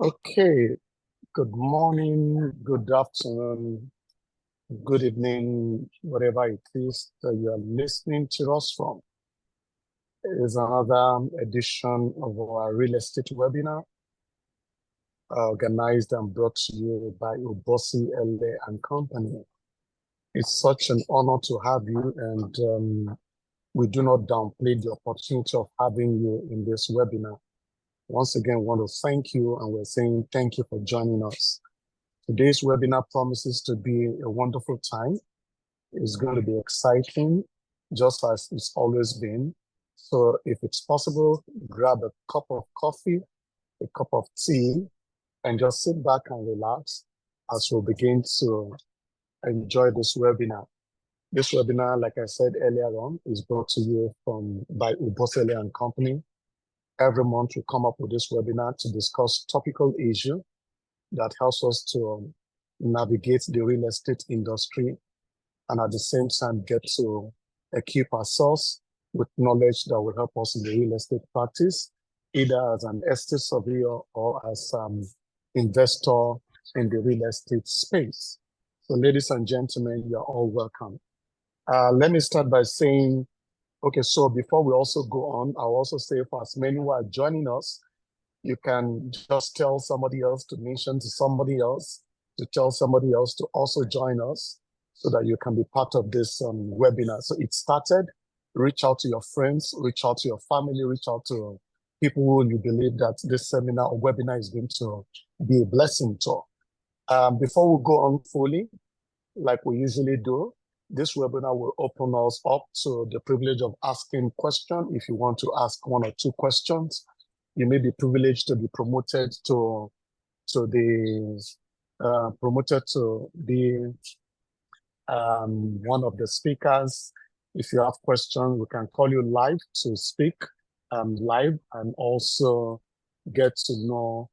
Okay, good morning, good afternoon, good evening, whatever it is that you are listening to us from. It is another edition of our real estate webinar, organized and brought to you by Ubosi LA and Company. It's such an honor to have you, and we do not downplay the opportunity of having you in this webinar. Once again, we want to thank you, and we're saying thank you for joining us. Today's webinar promises to be a wonderful time. It's going to be exciting, just as it's always been. So if it's possible, grab a cup of coffee, a cup of tea, and just sit back and relax as we begin to enjoy this webinar. This webinar, like I said earlier on, is brought to you by Ubosele and Company. Every month we come up with this webinar to discuss topical issues that helps us to navigate the real estate industry and at the same time get to equip ourselves with knowledge that will help us in the real estate practice, either as an estate surveyor or as an investor in the real estate space. So ladies and gentlemen, you're all welcome. Let me start by saying, okay, so before we also go on, I'll also say for as many who are joining us, you can just tell somebody else to mention to somebody else, to tell somebody else to also join us so that you can be part of this webinar. So it started, reach out to your friends, reach out to your family, reach out to people who you believe that this seminar or webinar is going to be a blessing to. Before we go on fully, like we usually do, this webinar will open us up to the privilege of asking questions. If you want to ask one or two questions, you may be privileged to be promoted to be one of the speakers. If you have questions, we can call you live to speak live and also get to know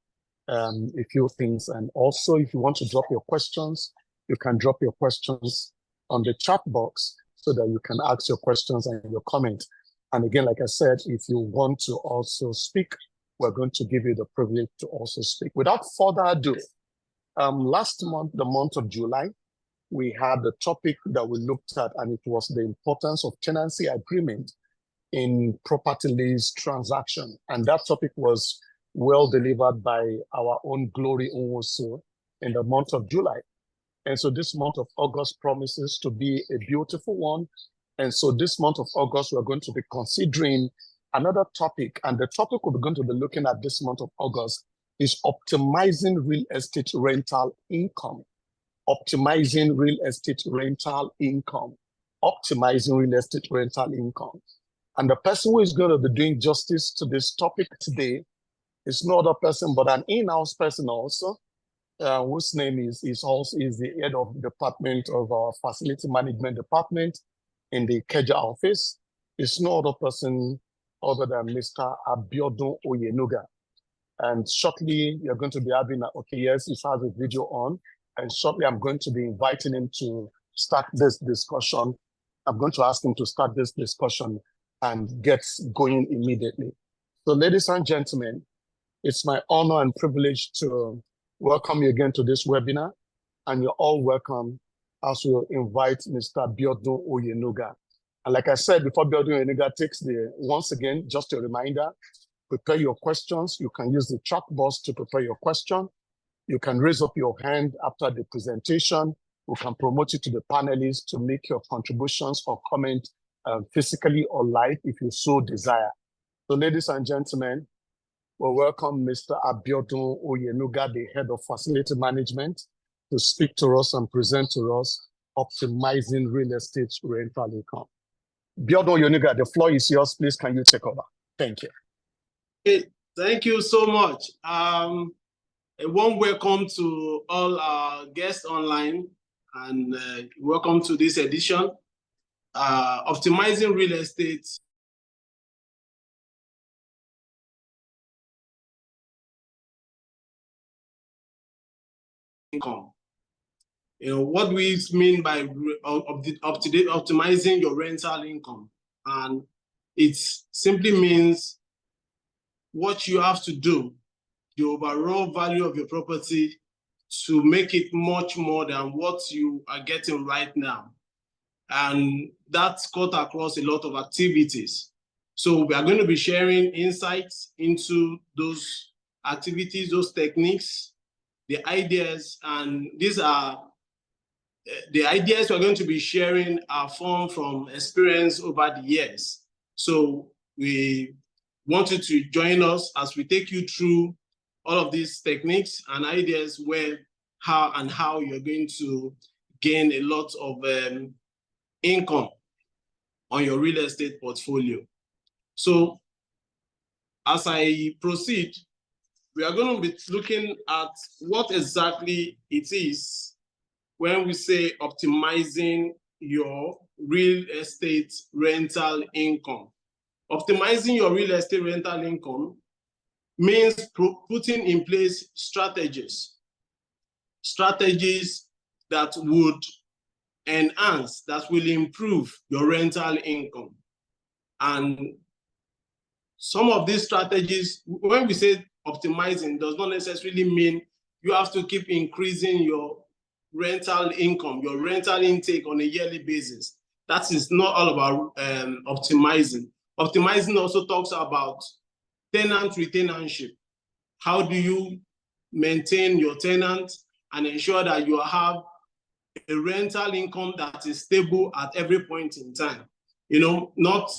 a few things. And also, if you want to drop your questions, you can drop your questions on the chat box so that you can ask your questions and your comment. And again, like I said, if you want to also speak, we're going to give you the privilege to also speak. Without further ado, last month, the month of July, we had the topic that we looked at, and it was the importance of tenancy agreement in property lease transaction. And that topic was well delivered by our own Glory Onwosu in the month of July. And so this month of August promises to be a beautiful one. And so this month of August, we're going to be considering another topic. And the topic we're going to be looking at this month of August is optimizing real estate rental income. Optimizing real estate rental income. Optimizing real estate rental income. And the person who is going to be doing justice to this topic today is no other person but an in-house person also, whose name is the head of department of our facility management department in the Keja office. It's no other person other than Mr. Abiodun Oyenuga. And shortly, you're going to be having, okay, yes, he has a video on. And shortly, I'm going to be inviting him to start this discussion. I'm going to ask him to start this discussion and get going immediately. So ladies and gentlemen, it's my honor and privilege to welcome you again to this webinar. And you're all welcome as we invite Mr. Abiodun Oyenuga. And like I said, before Abiodun Oyenuga takes once again, just a reminder, prepare your questions. You can use the chat box to prepare your question. You can raise up your hand after the presentation. We can promote you to the panelists to make your contributions or comment physically or live if you so desire. So ladies and gentlemen, we welcome Mr. Abiodun Oyenuga, the head of facility management, to speak to us and present to us optimizing real estate rental income. Abiodun Oyenuga, the floor is yours. Please, can you take over? Thank you. Hey, thank you so much. A warm welcome to all our guests online, and welcome to this edition, Optimizing Real Estate Income. You know, what we mean by optimizing your rental income, and it simply means what you have to do, the overall value of your property, to make it much more than what you are getting right now. And that's cut across a lot of activities. So we are going to be sharing insights into those activities, those techniques, the ideas, and these are the ideas we're going to be sharing are formed from experience over the years. So we want you to join us as we take you through all of these techniques and ideas how you're going to gain a lot of income on your real estate portfolio. So as I proceed, we are going to be looking at what exactly it is when we say optimizing your real estate rental income. Optimizing your real estate rental income means putting in place strategies strategies that would enhance, that will improve your rental income. And some of these strategies, when we say optimizing, does not necessarily mean you have to keep increasing your rental income, your rental intake on a yearly basis. That is not all about optimizing. Optimizing also talks about tenant retenanship. How do you maintain your tenant and ensure that you have a rental income that is stable at every point in time? You know, not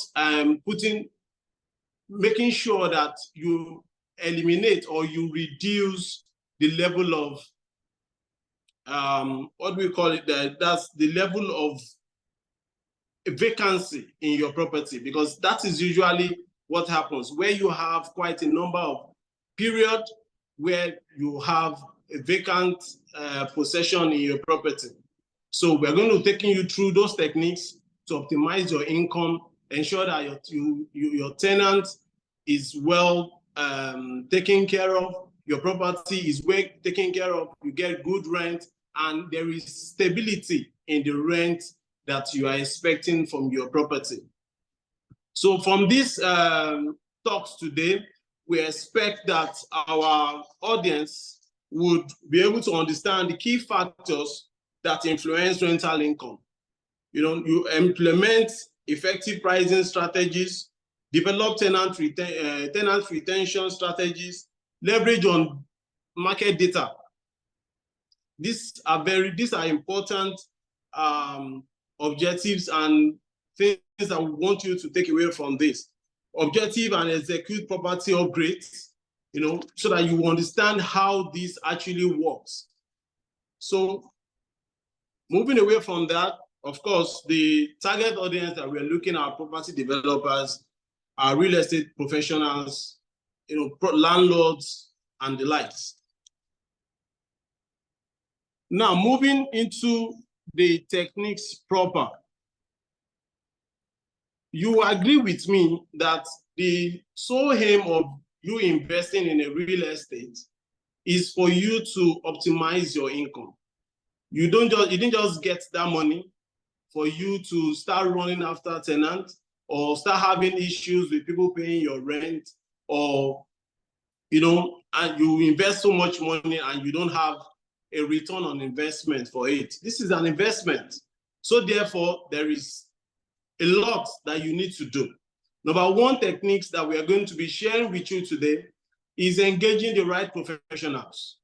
making sure that you eliminate or you reduce the level of what do we call it? That's the level of vacancy in your property, because that is usually what happens where you have quite a number of period where you have a vacant possession in your property. So we're going to be taking you through those techniques to optimize your income, ensure that your tenant is well taken care of, your property is well taken care of, you get good rent, and there is stability in the rent that you are expecting from your property. So from these talks today, we expect that our audience would be able to understand the key factors that influence rental income. You know, you implement effective pricing strategies, develop tenant retention strategies, leverage on market data. These are important objectives and things that we want you to take away from this. Objective and execute property upgrades, you know, so that you understand how this actually works. So moving away from that, of course, the target audience that we're looking at, property developers, are real estate professionals, you know, landlords and the likes. Now, moving into the techniques proper, you agree with me that the sole aim of you investing in a real estate is for you to optimize your income. You didn't just get that money for you to start running after tenants or start having issues with people paying your rent, or, you know, and you invest so much money and you don't have a return on investment for it. This is an investment. So therefore, there is a lot that you need to do. Number one techniques that we are going to be sharing with you today is engaging the right professionals.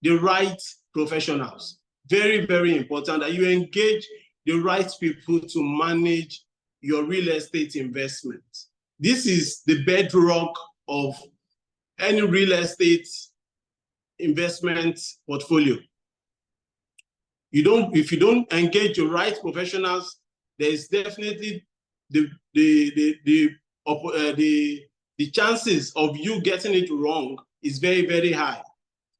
The right professionals. Very, very important that you engage the right people to manage your real estate investment. This is the bedrock of any real estate investment portfolio. If you don't engage the right professionals, there is definitely the chances of you getting it wrong is very, very high.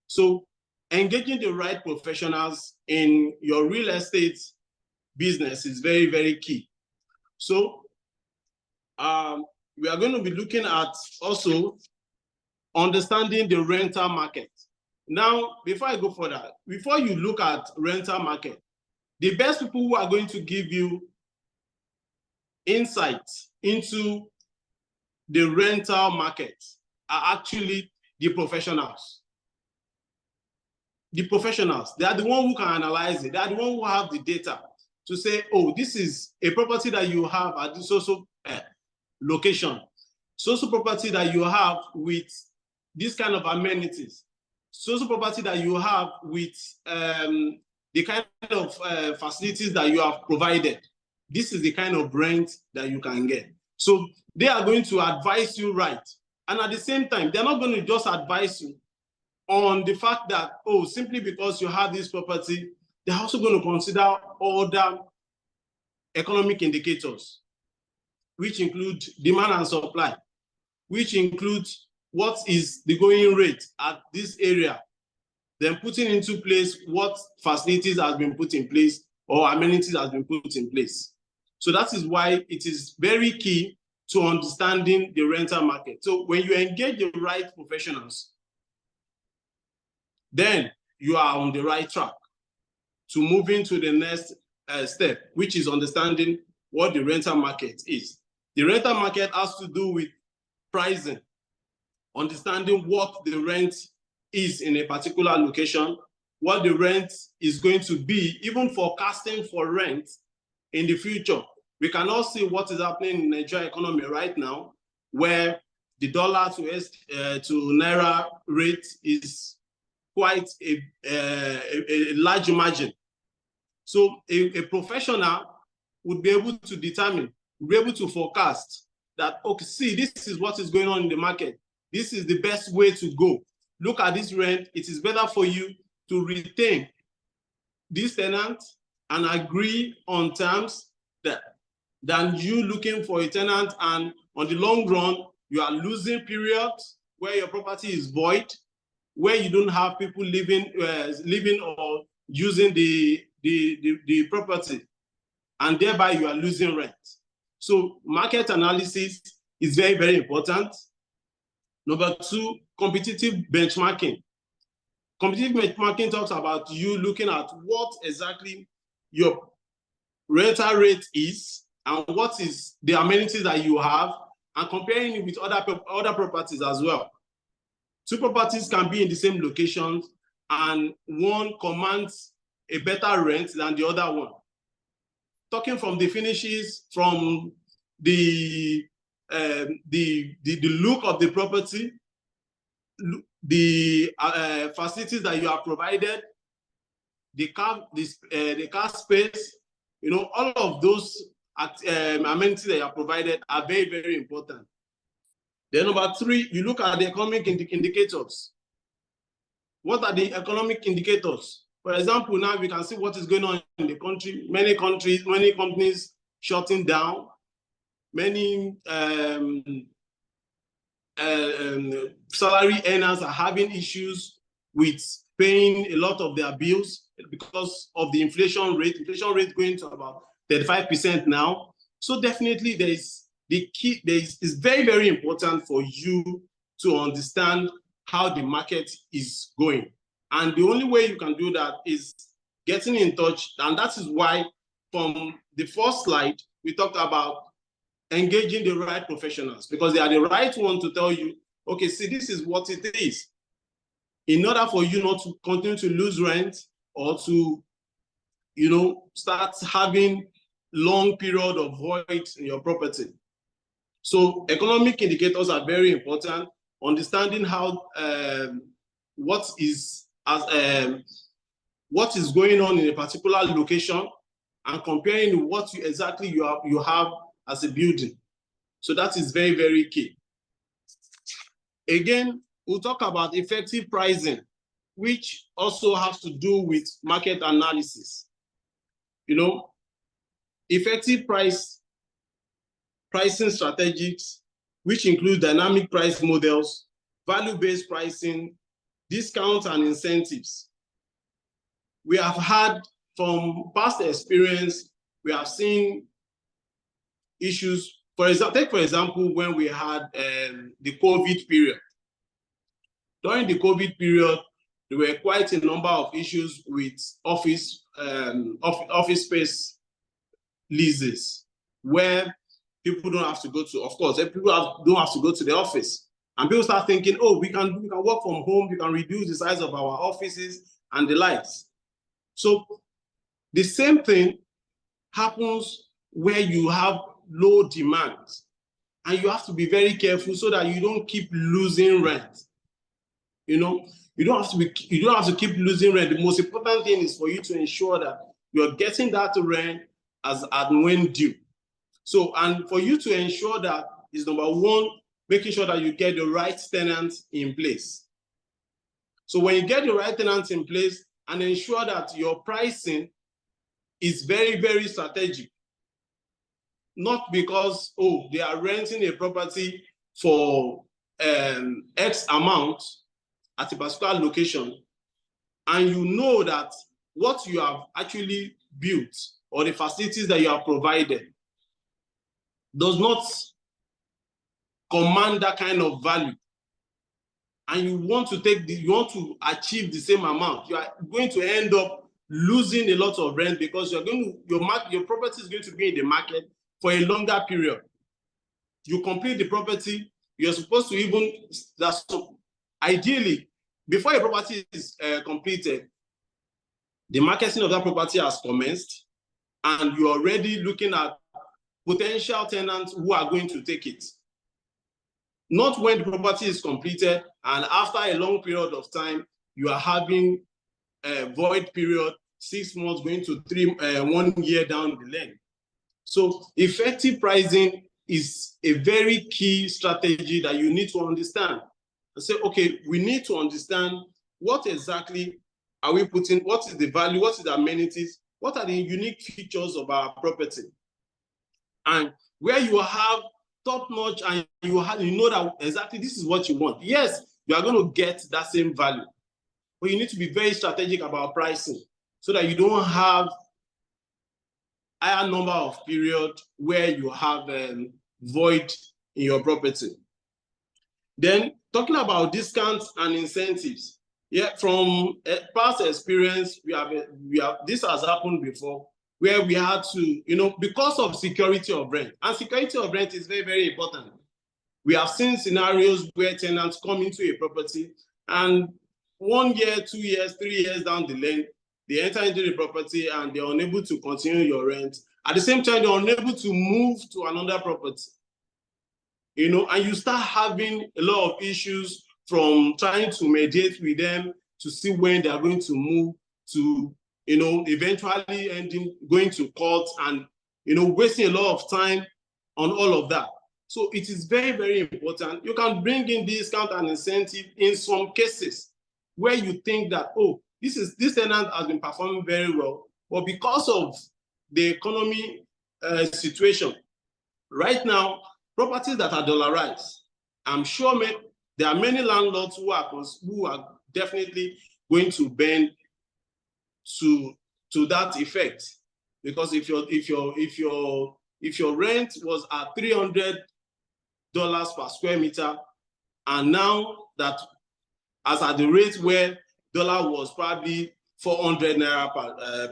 So engaging the right professionals in your real estate business is very, very key. So we are going to be looking at also understanding the rental market. Now, before I go further, before you look at rental market, the best people who are going to give you insights into the rental market are actually the professionals. The professionals, they are the ones who can analyze it. They are the ones who have the data to say, oh, this is a property that you have at this social location, social property that you have with this kind of amenities, social property that you have with the kind of facilities that you have provided. This is the kind of rent that you can get. So they are going to advise you right. And at the same time, they're not going to just advise you on the fact that, oh, simply because you have this property, they're also going to consider other economic indicators, which include demand and supply, which includes what is the going rate at this area, then putting into place what facilities has been put in place or amenities has been put in place. So that is why it is very key to understanding the rental market. So when you engage the right professionals, then you are on the right track to moving to the next step, which is understanding what the rental market is. The rental market has to do with pricing, understanding what the rent is in a particular location, what the rent is going to be, even forecasting for rent in the future. We can all see what is happening in the Nigerian economy right now, where the dollar to naira rate is quite a large margin. So a professional would be able to determine, would be able to forecast that, okay, see, this is what is going on in the market. This is the best way to go. Look at this rent. It is better for you to retain this tenant and agree on terms than you looking for a tenant, and on the long run, you are losing periods where your property is void, where you don't have people living or using the property, and thereby you are losing rent. So market analysis is very, very important. Number two, competitive benchmarking. Competitive benchmarking talks about you looking at what exactly your rental rate is and what is the amenities that you have, and comparing it with other properties as well. Two properties can be in the same locations and one commands a better rent than the other one. Talking from the finishes, from the look of the property, the facilities that you are provided, the car space, you know, all of those amenities that you are provided are very, very important. Then number three, you look at the economic indicators. What are the economic indicators? For example, now we can see what is going on in the country. Many companies shutting down. Many salary earners are having issues with paying a lot of their bills because of the inflation rate. Inflation rate going to about 35% now. So definitely it's very, very important for you to understand how the market is going. And the only way you can do that is getting in touch. And that is why from the first slide, we talked about engaging the right professionals, because they are the right one to tell you, okay, see, this is what it is. In order for you not to continue to lose rent or to, you know, start having long period of void in your property. So economic indicators are very important. Understanding how what is going on in a particular location and comparing what exactly you have as a building. So that is very, very key. Again, we'll talk about effective pricing, which also has to do with market analysis. You know, effective pricing strategies, which include dynamic price models, value-based pricing, discounts and incentives. We have had from past experience, we have seen issues. Take for example, when we had the COVID period. During the COVID period, there were quite a number of issues with office space leases, where people don't have to go to, of course, people don't have to go to the office. And people start thinking, oh, we can work from home, we can reduce the size of our offices and the likes. So the same thing happens where you have low demand, and you have to be very careful so that you don't keep losing rent. You know, you don't have to keep losing rent. The most important thing is for you to ensure that you're getting that rent as and when due. So, and for you to ensure that is number one, making sure that you get the right tenant in place. So when you get the right tenant in place and ensure that your pricing is very, very strategic, not because, oh, they are renting a property for X amount at a particular location, and you know that what you have actually built or the facilities that you have provided does not command that kind of value. and you want to achieve the same amount, you are going to end up losing a lot of rent because your property is going to be in the market for a longer period. You complete the property, you're supposed to ideally, before a property is completed, the marketing of that property has commenced, and you're already looking at potential tenants who are going to take it. Not when the property is completed and after a long period of time, you are having a void period, 6 months going to 1 year down the lane. So effective pricing is a very key strategy that you need to understand. And say, okay, we need to understand what exactly are we putting, what is the value, what is the amenities, what are the unique features of our property. And where you have top-notch and you know that exactly this is what you want. Yes, you are going to get that same value, but you need to be very strategic about pricing so that you don't have higher number of periods where you have void in your property. Then talking about discounts and incentives. Yeah, from past experience, this has happened before, where we had to, because of security of rent, and security of rent is very, very important. We have seen scenarios where tenants come into a property and 1 year, 2 years, 3 years down the lane, they enter into the property and they're unable to continue your rent. At the same time, they're unable to move to another property. And you start having a lot of issues from trying to mediate with them to see when they are going to move to, eventually going to court and, wasting a lot of time on all of that. So it is very, very important. You can bring in discount and incentive in some cases where you think that, oh, this tenant has been performing very well, but because of the economy situation, right now, properties that are dollarized, I'm sure there are many landlords who are definitely going to bend to that effect, because if your rent was at $300 per square meter, and now that as at the rate where dollar was probably 400 naira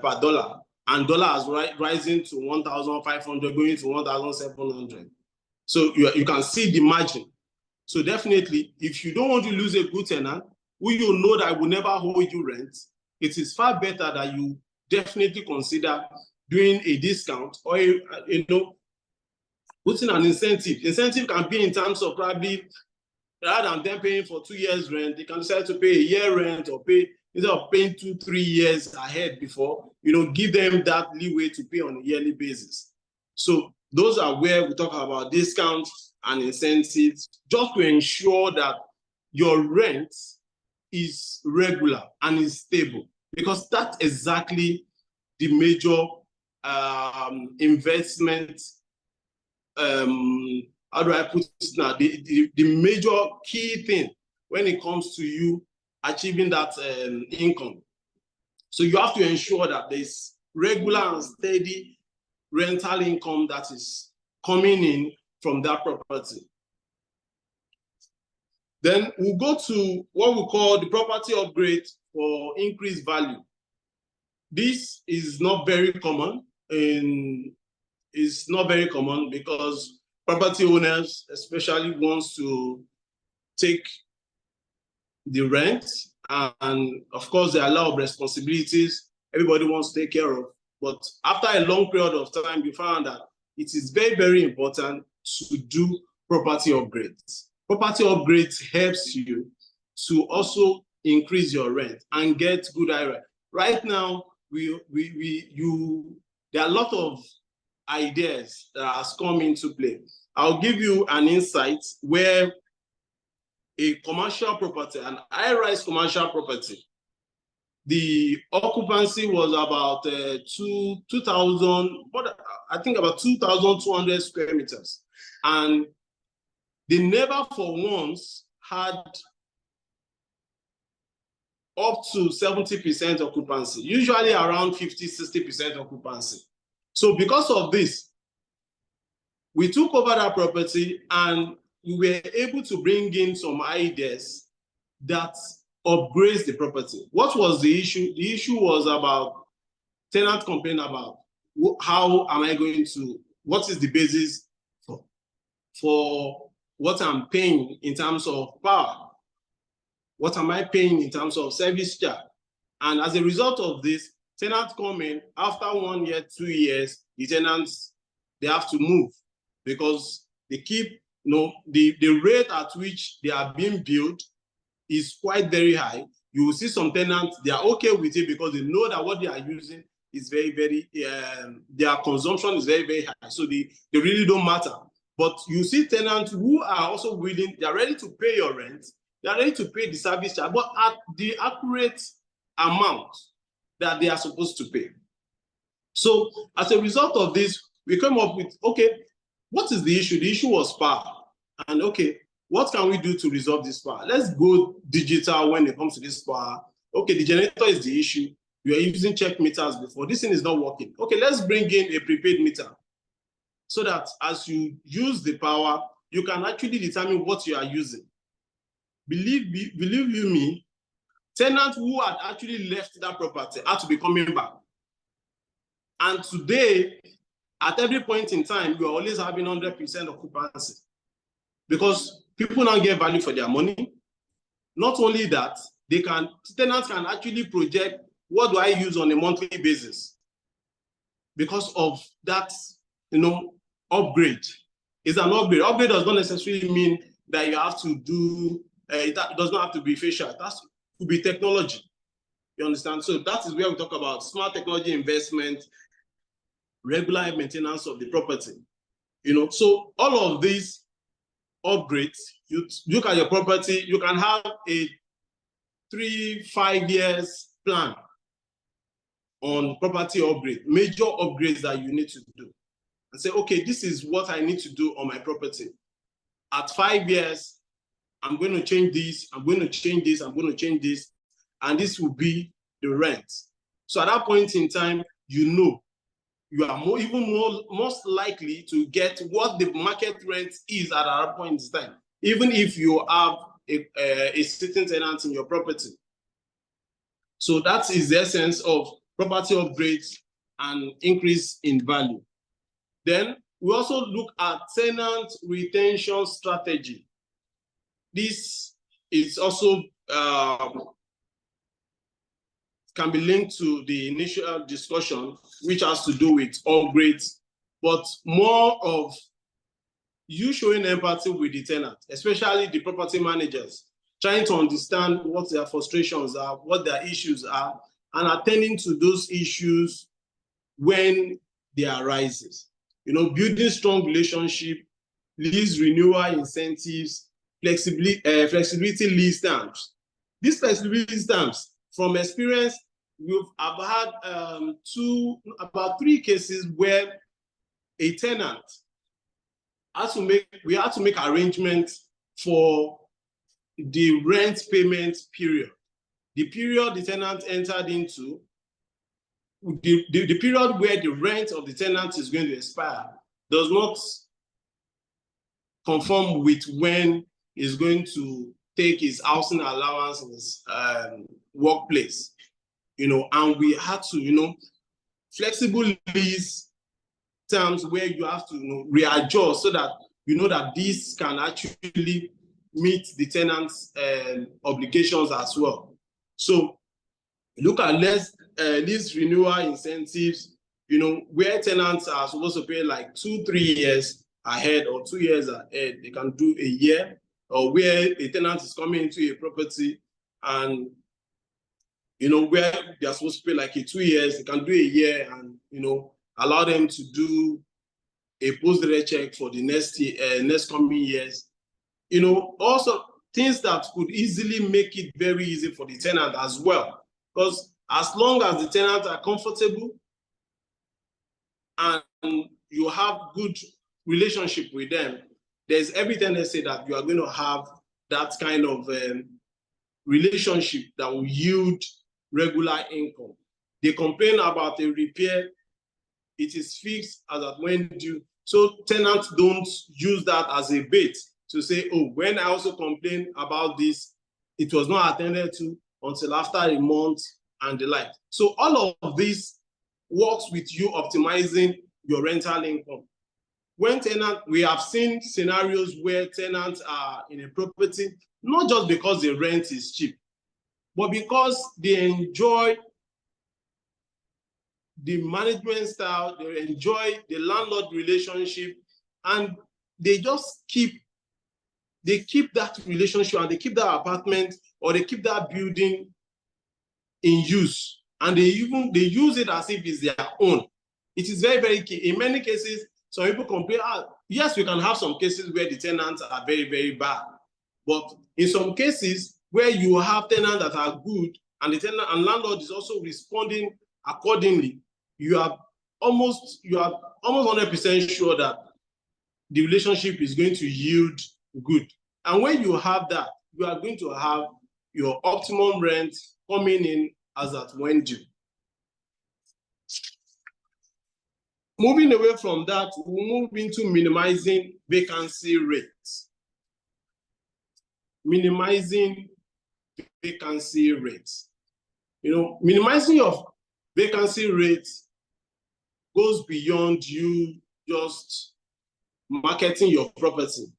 per dollar, and dollar is rising to 1,500, going to 1,700. So you can see the margin. So definitely, if you don't want to lose a good tenant, who you know that will never hold you rent, it is far better that you definitely consider doing a discount or putting an incentive. Incentive can be in terms of probably, rather than them paying for 2 years rent, they can decide to pay a year rent or instead of paying 2-3 years ahead before, give them that leeway to pay on a yearly basis. So those are where we talk about discounts and incentives, just to ensure that your rent is regular and is stable, because that's exactly the major investment. How do I put it now? The major key thing when it comes to you achieving that income. So you have to ensure that there's regular and steady rental income that is coming in from that property. Then we'll go to what we call the property upgrade for increased value. This is not very common, it's not very common because property owners especially wants to take the rent, and of course there are a lot of responsibilities everybody wants to take care of. But after a long period of time, we found that it is very, very important to do property upgrades. Property upgrades helps you to also increase your rent and get good rent. Right now, there are a lot of ideas that has come into play. I'll give you an insight where a commercial property, an high-rise commercial property, the occupancy was about 2,000, I think about 2,200 square meters. And they never for once had up to 70% occupancy, usually around 50-60% occupancy. So because of this, we took over that property and we were able to bring in some ideas that upgrades the property. What was the issue? The issue was about tenant complaint about how am I going to, what is the basis for what I'm paying in terms of power? What am I paying in terms of service charge? And as a result of this, tenants come in, after 1 year, 2 years, the tenants, they have to move because they keep, the rate at which they are being built is quite very high. You will see some tenants, they are okay with it because they know that what they are using is very, very, their consumption is very, very high. So they really don't matter. But you see tenants who are also willing, they are ready to pay your rent, they are ready to pay the service charge, but at the accurate amount that they are supposed to pay. So as a result of this, we came up with, okay, what is the issue? The issue was power. And okay, what can we do to resolve this power? Let's go digital when it comes to this power. Okay, the generator is the issue. You are using check meters before. This thing is not working. Okay, let's bring in a prepaid meter so that as you use the power, you can actually determine what you are using. Believe you me, tenants who had actually left that property had to be coming back. And today, at every point in time, you are always having 100% occupancy because people now get value for their money. Not only that, tenants can actually project what do I use on a monthly basis because of that, upgrade. It's an upgrade. Upgrade does not necessarily mean that you have to do, that does not have to be facial. That could be technology. You understand? So that is where we talk about smart technology investment, regular maintenance of the property. So all of these upgrades, you look at your property, you can have a 3-5 years plan on property upgrade, major upgrades that you need to do. And say, okay, this is what I need to do on my property. At 5 years, I'm going to change this, I'm going to change this, I'm going to change this, and this will be the rent. So at that point in time, you are most likely to get what the market rent is at that point in time, even if you have a sitting tenant in your property. So that is the essence of property upgrades and increase in value. Then we also look at tenant retention strategy. This is also can be linked to the initial discussion, which has to do with upgrades, but more of you showing empathy with the tenant, especially the property managers, trying to understand what their frustrations are, what their issues are, and attending to those issues when they arise. Building strong relationship, lease renewal incentives, flexibility lease terms. These flexibility terms, from experience, I've had about 3 cases where a tenant we had to make arrangements for the rent payment period. The period the tenant entered into, the period where the rent of the tenant is going to expire does not conform with when he's going to take his housing allowance in his workplace. And we had to, flexible lease terms where you have to readjust so that that this can actually meet the tenant's obligations as well. So look at lease renewal incentives, where tenants are supposed to pay like 2-3 years ahead or 2 years ahead, they can do a year, or where a tenant is coming into a property and where they're supposed to pay like 2 years, they can do a year and allow them to do a post-rent check for the next coming years. Also things that could easily make it very easy for the tenant as well. Because as long as the tenants are comfortable and you have good relationship with them, there's every tendency that you are going to have that kind of relationship that will yield regular income. They complain about a repair, it is fixed as at when due. So tenants don't use that as a bait to say, oh, when I also complain about this, it was not attended to until after a month and the like. So all of this works with you optimizing your rental income. When tenant, we have seen scenarios where tenants are in a property, not just because the rent is cheap, but because they enjoy the management style, they enjoy the landlord relationship, and they just keep that relationship, and they keep that apartment or they keep that building in use, and they use it as if it's their own. It is very, very key. In many cases, some people complain, yes, we can have some cases where the tenants are very, very bad. But in some cases where you have tenants that are good and the tenant and landlord is also responding accordingly, you are almost 100% sure that the relationship is going to yield good. And when you have that, you are going to have your optimum rent coming in as at when due. Moving away from that, we'll move into minimizing vacancy rates. Minimizing vacancy rates. Minimizing your vacancy rates goes beyond you just marketing your property.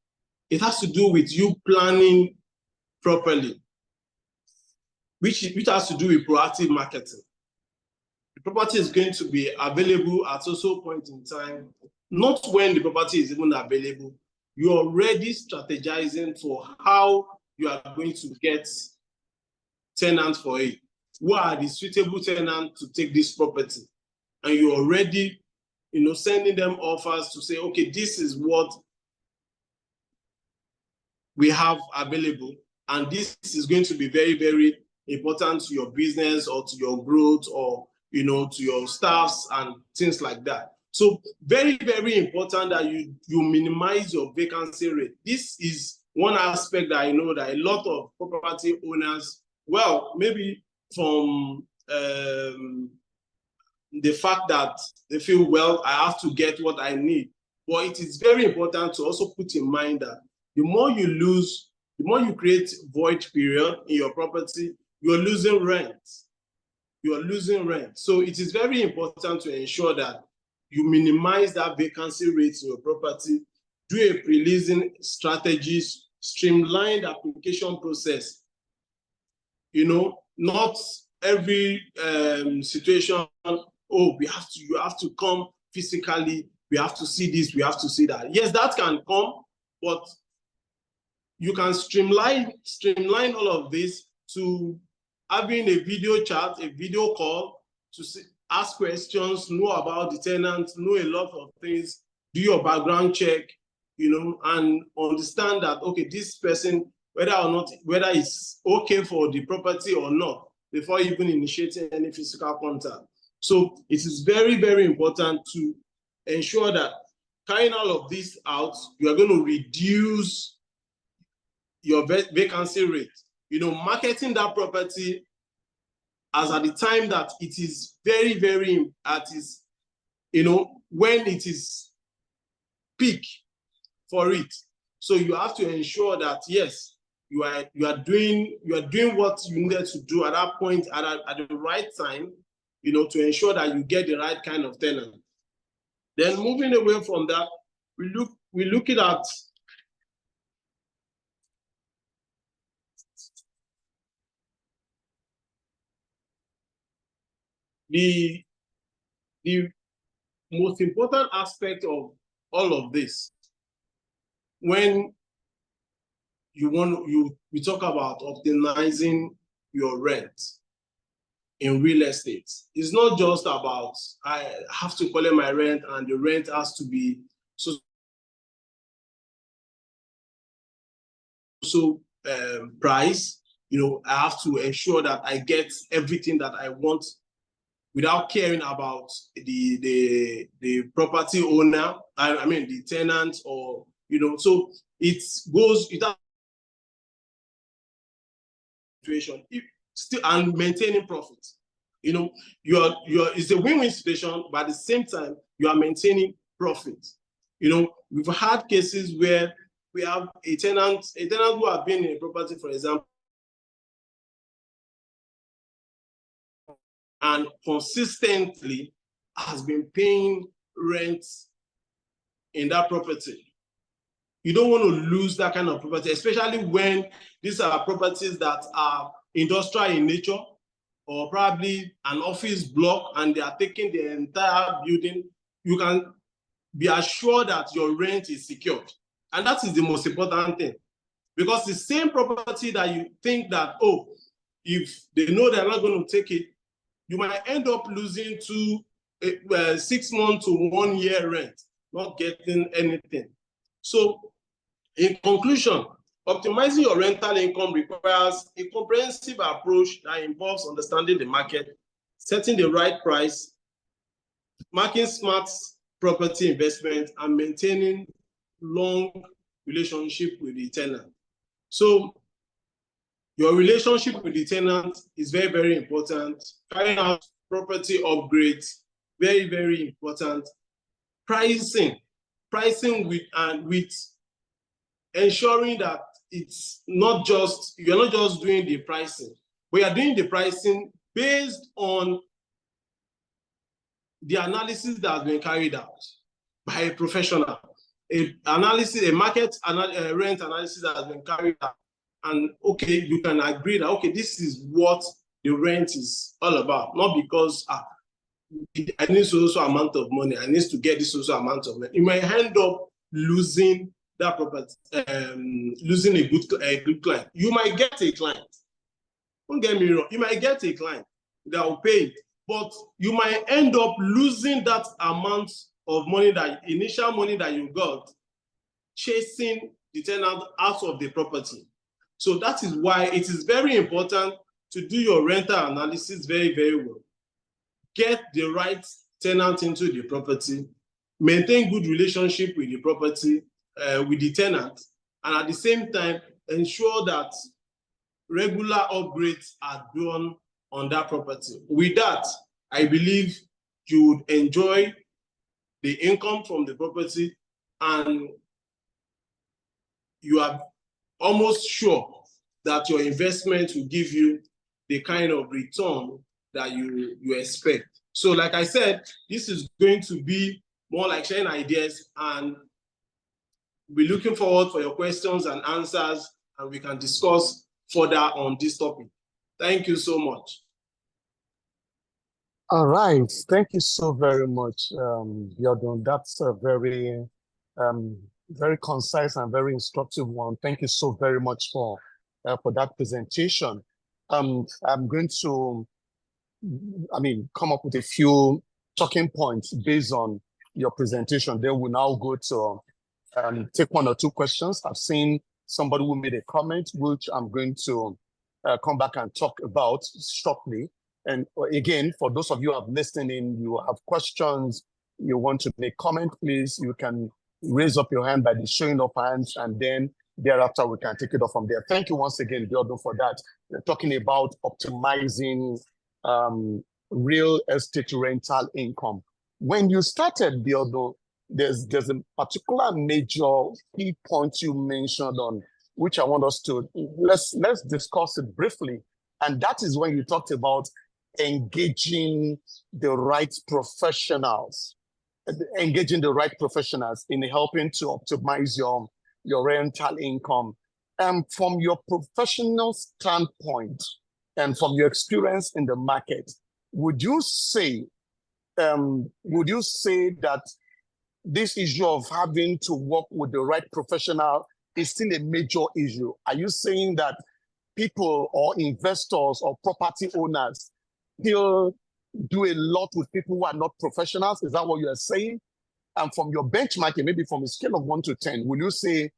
It has to do with you planning properly, which has to do with proactive marketing. The property is going to be available at also point in time, not when the property is even available. You're already strategizing for how you are going to get tenants for it. Who are the suitable tenants to take this property? And you're already, sending them offers to say, okay, this is what we have available, and this is going to be very, very important to your business or to your growth or to your staffs and things like that. So very, very important that you minimize your vacancy rate. This is one aspect that I know that a lot of property owners, well, maybe from the fact that they feel, well, I have to get what I need. But it is very important to also put in mind that the more you lose, the more you create void period in your property, you're losing rent. You're losing rent. So it is very important to ensure that you minimize that vacancy rate in your property, do a pre-leasing strategies, streamline the application process. Not every situation, you have to come physically, we have to see this, we have to see that. Yes, that can come, but you can streamline all of this to having a video chat, a video call to ask questions, know about the tenant, know a lot of things, do your background check, and understand that, okay, this person, whether it's okay for the property or not, before even initiating any physical contact. So it is very, very important to ensure that carrying all of this out, you are going to reduce your vacancy rate. Marketing that property as at the time that it is very, very, when it is peak for it. So you have to ensure that, yes, you are doing what you needed to do at that point at the right time, to ensure that you get the right kind of tenant. Then moving away from that, we're looking at the most important aspect of all of this. When we talk about optimizing your rent in real estate, it's not just about I have to collect my rent and the rent has to be price. I have to ensure that I get everything that I want without caring about the property owner, I mean the tenant, or so it goes without situation still and maintaining profit. It's a win-win situation, but at the same time you are maintaining profit. We've had cases where we have a tenant who have been in a property, for example, and consistently has been paying rent in that property. You don't want to lose that kind of property, especially when these are properties that are industrial in nature, or probably an office block, and they are taking the entire building. You can be assured that your rent is secured. And that is the most important thing. Because the same property that you think that, oh, if they know they're not going to take it, you might end up losing 6 months to 1 year rent, not getting anything. So in conclusion, optimizing your rental income requires a comprehensive approach that involves understanding the market, setting the right price, making smart property investment, and maintaining long relationship with the tenant. So your relationship with the tenant is very, very important. Carrying out property upgrades, very, very important. Pricing with ensuring that it's not just, you're not just doing the pricing, but you're doing the pricing based on the analysis that has been carried out by a professional, a market rent analysis that has been carried out. And okay, you can agree that, okay, this is what the rent is all about, not because I need so amount of money, I need to get this so amount of money. You might end up losing that property, losing a good client. You might get a client. Don't get me wrong. You might get a client that will pay it, but you might end up losing that amount of money, that initial money that you got, chasing the tenant out of the property. So that is why it is very important to do your rental analysis very, very well. Get the right tenant into the property, maintain good relationship with the property, with the tenant, and at the same time, ensure that regular upgrades are done on that property. With that, I believe you would enjoy the income from the property, and you are almost sure that your investment will give you the kind of return that you expect. So like I said, this is going to be more like sharing ideas, and we're looking forward for your questions and answers, and we can discuss further on this topic. Thank you so much. All right. Thank you so very much, Biodun. That's a very, very concise and very instructive one. Thank you so very much for that presentation. I'm going to, come up with a few talking points based on your presentation. Then we'll now go to take one or two questions. I've seen somebody who made a comment, which I'm going to come back and talk about shortly. And again, for those of you who have listened in, you have questions, you want to make comment, please, you can raise up your hand by the showing of hands, and then thereafter we can take it off from there. Thank you once again, Biodun, for that. We're talking about optimizing real estate rental income. When you started, Biodun, there's a particular major key point you mentioned on which I want us to let's discuss it briefly, and that is when you talked about engaging the right professionals in helping to optimize your rental income. From your professional standpoint and from your experience in the market, would you say that this issue of having to work with the right professional is still a major issue? Are you saying that people or investors or property owners still do a lot with people who are not professionals? Is that what you are saying? And from your benchmarking, maybe from a scale of 1 to 10, will you say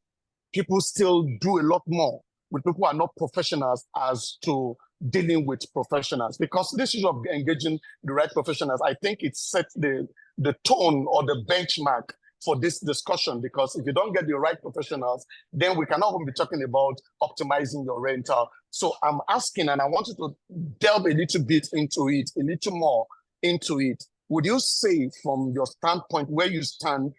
people still do a lot more with people who are not professionals as to dealing with professionals? Because this issue of engaging the right professionals, I think it sets the tone or the benchmark for this discussion, because if you don't get the right professionals, then we cannot even be talking about optimizing your rental. So I'm asking, and I want you to delve a little bit into it, a little more into it. Would you say from your standpoint where you stand,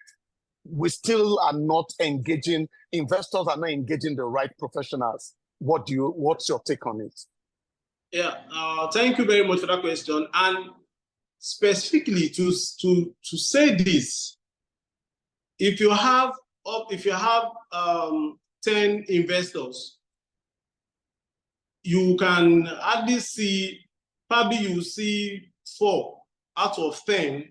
we still are not engaging, investors are not engaging the right professionals? What's your take on it? Yeah, thank you very much for that question. And specifically to say this, if you have 10 investors, you can hardly see, probably you see 4 out of 10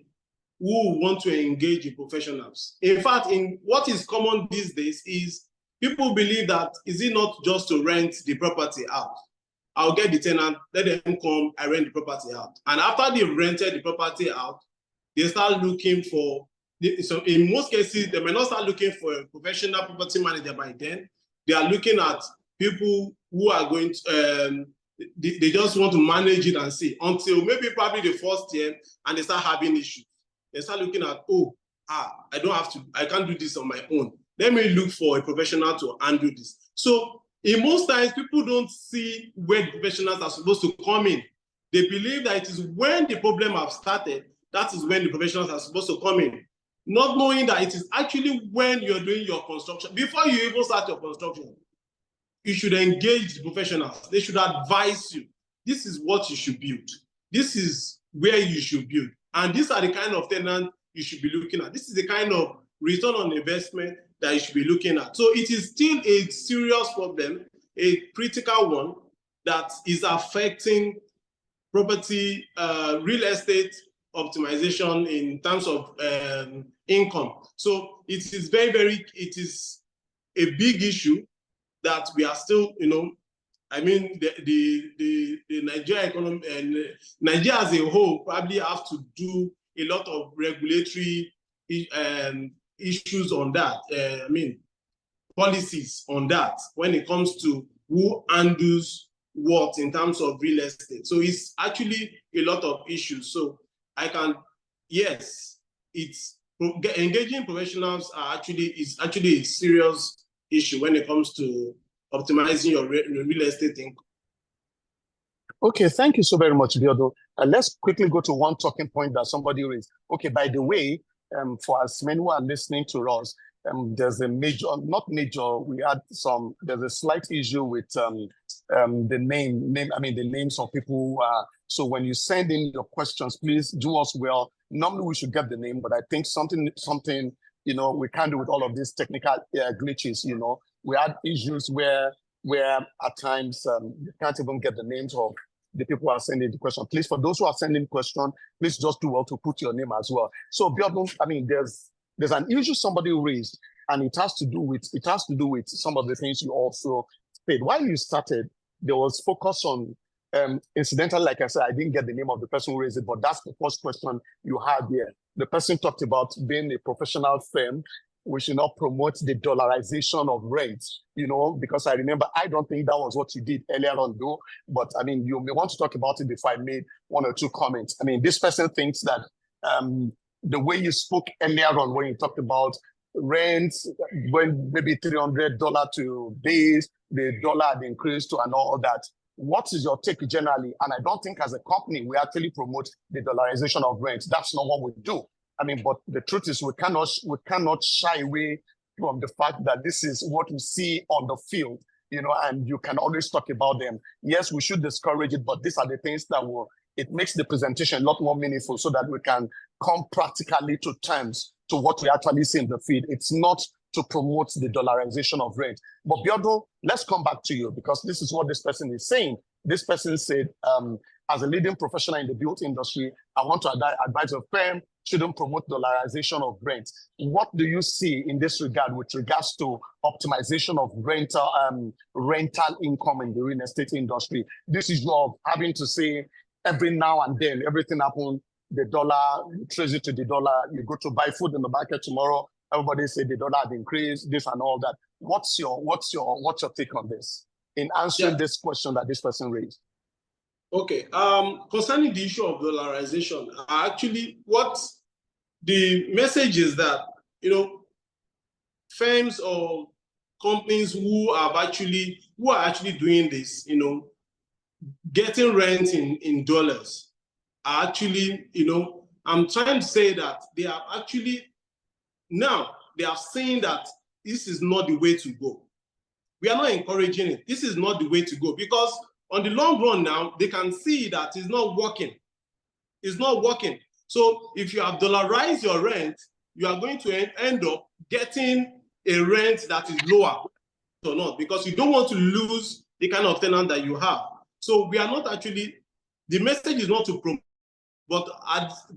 who want to engage in professionals. In fact, in what is common these days is people believe that is it not just to rent the property out? I'll get the tenant, let them come, I rent the property out. And after they've rented the property out, they start looking for, so in most cases, they may not start looking for a professional property manager by then. They are looking at people who are going to, they just want to manage it and see until maybe probably the first year and they start having issues. They start looking at, I can't do this on my own. Let me look for a professional to handle this. So in most times, people don't see where the professionals are supposed to come in. They believe that it is when the problem has started, that is when the professionals are supposed to come in. Not knowing that it is actually when you're doing your construction, before you even start your construction, you should engage the professionals. They should advise you. This is what you should build. This is where you should build. And these are the kind of tenants you should be looking at. This is the kind of return on investment that you should be looking at. So it is still a serious problem, a critical one that is affecting property, real estate optimization in terms of income. So it is it is a big issue that we are still, I mean, the Nigeria economy and Nigeria as a whole probably have to do a lot of regulatory issues on that. I mean, policies on that when it comes to who handles what in terms of real estate. So it's actually a lot of issues. So yes, it's engaging professionals is actually a serious issue when it comes to optimizing your real estate income. Okay, thank you so very much, Biodo. Let's quickly go to one talking point that somebody raised. Okay, by the way, for as many who are listening to us, there's a major, not major, there's a slight issue with the names of people who are, so when you send in your questions, please do us well. Normally we should get the name, but I think something, we can't do with all of these technical glitches, We had issues where at times you can't even get the names of the people who are sending the question. Please, for those who are sending question, please just do well to put your name as well. So, there's an issue somebody raised, and it has to do with some of the things you also said. While you started, there was focus on incidental. Like I said, I didn't get the name of the person who raised it, but that's the first question you had here. The person talked about being a professional firm. We should not promote the dollarization of rent, because I remember, I don't think that was what you did earlier on, though. But you may want to talk about it if I made one or two comments. This person thinks that the way you spoke earlier on when you talked about rent, when maybe $300 to base, the dollar had increased to and all that. What is your take generally? And I don't think as a company, we actually promote the dollarization of rent. That's not what we do. But the truth is we cannot shy away from the fact that this is what we see on the field, and you can always talk about them. Yes, we should discourage it, but these are the things that it makes the presentation a lot more meaningful so that we can come practically to terms to what we actually see in the field. It's not to promote the dollarization of rent. But Biodo, let's come back to you because this is what this person is saying. This person said, as a leading professional in the built industry, I want to advise a firm shouldn't promote dollarization of rent. What do you see in this regard with regards to optimization of rental income in the real estate industry? This is of having to say every now and then, everything happens, the dollar, trace it to the dollar, you go to buy food in the market tomorrow, everybody say the dollar had increased, this and all that. What's your take on this in answering this question that this person raised? Okay, concerning the issue of dollarization, actually what the message is that, firms or companies who are actually doing this, getting rent in dollars are actually, I'm trying to say that they are actually, now they are saying that this is not the way to go. We are not encouraging it. This is not the way to go because on the long run now, they can see that it's not working. It's not working. So if you have dollarized your rent, you are going to end up getting a rent that is lower or not, because you don't want to lose the kind of tenant that you have. So we are not actually, the message is not to promote, but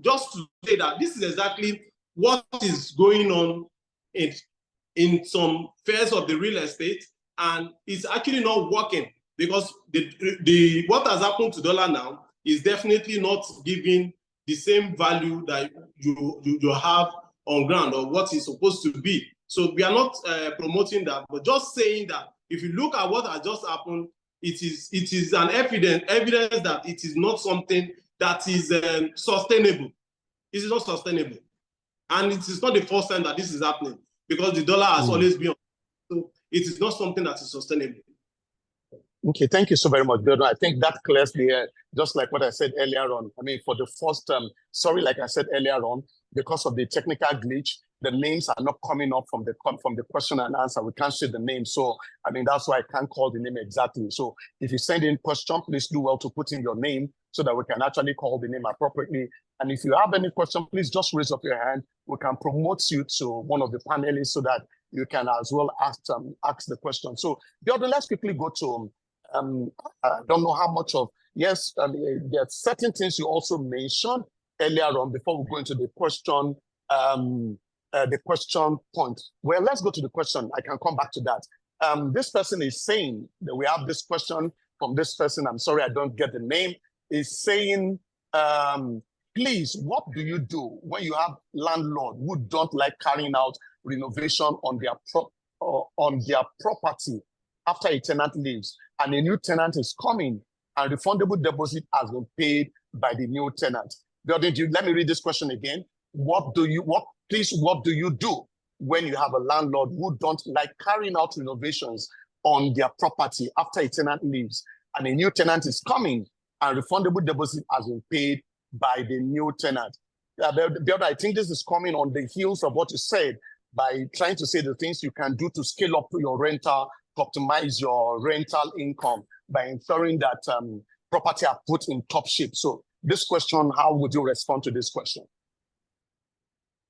just to say that this is exactly what is going on in some phases of the real estate, and it's actually not working, because the what has happened to dollar now is definitely not giving the same value that you have on ground, or what is supposed to be. So we are not promoting that, but just saying that if you look at what has just happened, it is an evidence that it is not something that is sustainable. It is not sustainable, and it is not the first time that this is happening, because the dollar has always been. So it is not something that is sustainable. Okay, thank you so very much, Bill. I think that clears the air, just like what I said earlier on. I mean, for the first sorry, like I said earlier on, because of the technical glitch, the names are not coming up from the question and answer. We can't see the name. So, I mean, that's why I can't call the name exactly. So if you send in question, please do well to put in your name so that we can actually call the name appropriately. And if you have any question, please just raise up your hand. We can promote you to one of the panelists so that you can as well ask the question. So, Bill, let's quickly go to I don't know how much of, yes, there are certain things you also mentioned earlier on before we go into the question point. Well, let's go to the question. I can come back to that. This person is saying that we have this question from this person. I'm sorry, I don't get the name. Is saying, please, what do you do when you have landlord who don't like carrying out renovation on their property after a tenant leaves, and a new tenant is coming and refundable deposit has been paid by the new tenant? Let me read this question again. What do you do when you have a landlord who don't like carrying out renovations on their property after a tenant leaves and a new tenant is coming and refundable deposit has been paid by the new tenant? I think this is coming on the heels of what you said, by trying to say the things you can do to scale up your rental, to optimize your rental income by ensuring that property are put in top shape. So this question, how would you respond to this question?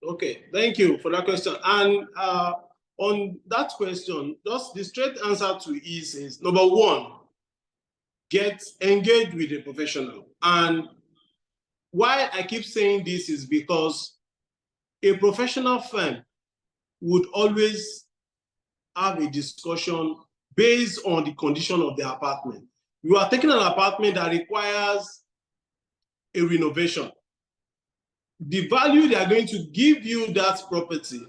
Okay, thank you for that question. And on that question, just the straight answer to is number one, get engaged with a professional. And why I keep saying this is because a professional firm would always have a discussion based on the condition of the apartment. You are taking an apartment that requires a renovation. The value they are going to give you that property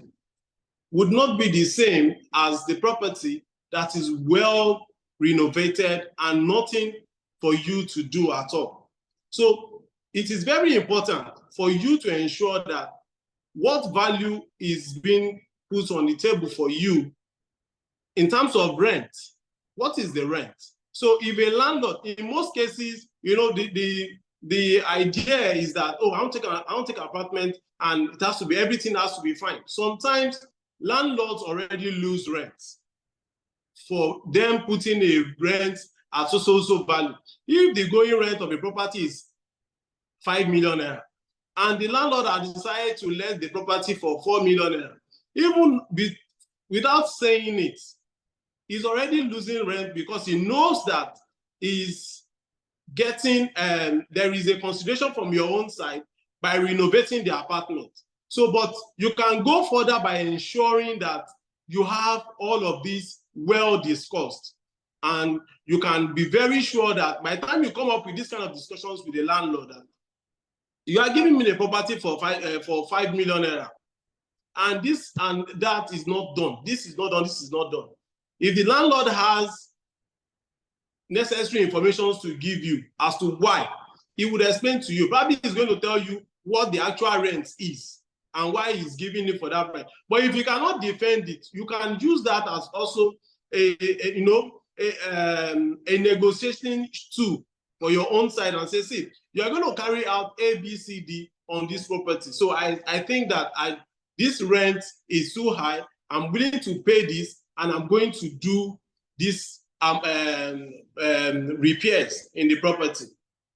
would not be the same as the property that is well renovated and nothing for you to do at all. So it is very important for you to ensure that what value is being put on the table for you in terms of rent. What is the rent? So if a landlord, in most cases, you know, the idea is that, oh, I want to take an apartment and it has to be, everything has to be fine. Sometimes landlords already lose rent for them putting a rent at so value. If the going rent of a property is 5 million naira and the landlord has decided to let the property for 4 million naira, even without saying it, he's already losing rent because he knows that he's getting, there is a consideration from your own side by renovating the apartment. So, but you can go further by ensuring that you have all of these well discussed. And you can be very sure that by the time you come up with this kind of discussions with the landlord, you are giving me the property for 5 million naira. And this and that is not done. This is not done, this is not done. If the landlord has necessary information to give you as to why, he would explain to you. Probably he's going to tell you what the actual rent is and why he's giving it for that price. But if you cannot defend it, you can use that as also a negotiation tool for your own side and say, see, you're going to carry out A, B, C, D on this property. So I think that this rent is too high. I'm willing to pay this and I'm going to do this repairs in the property.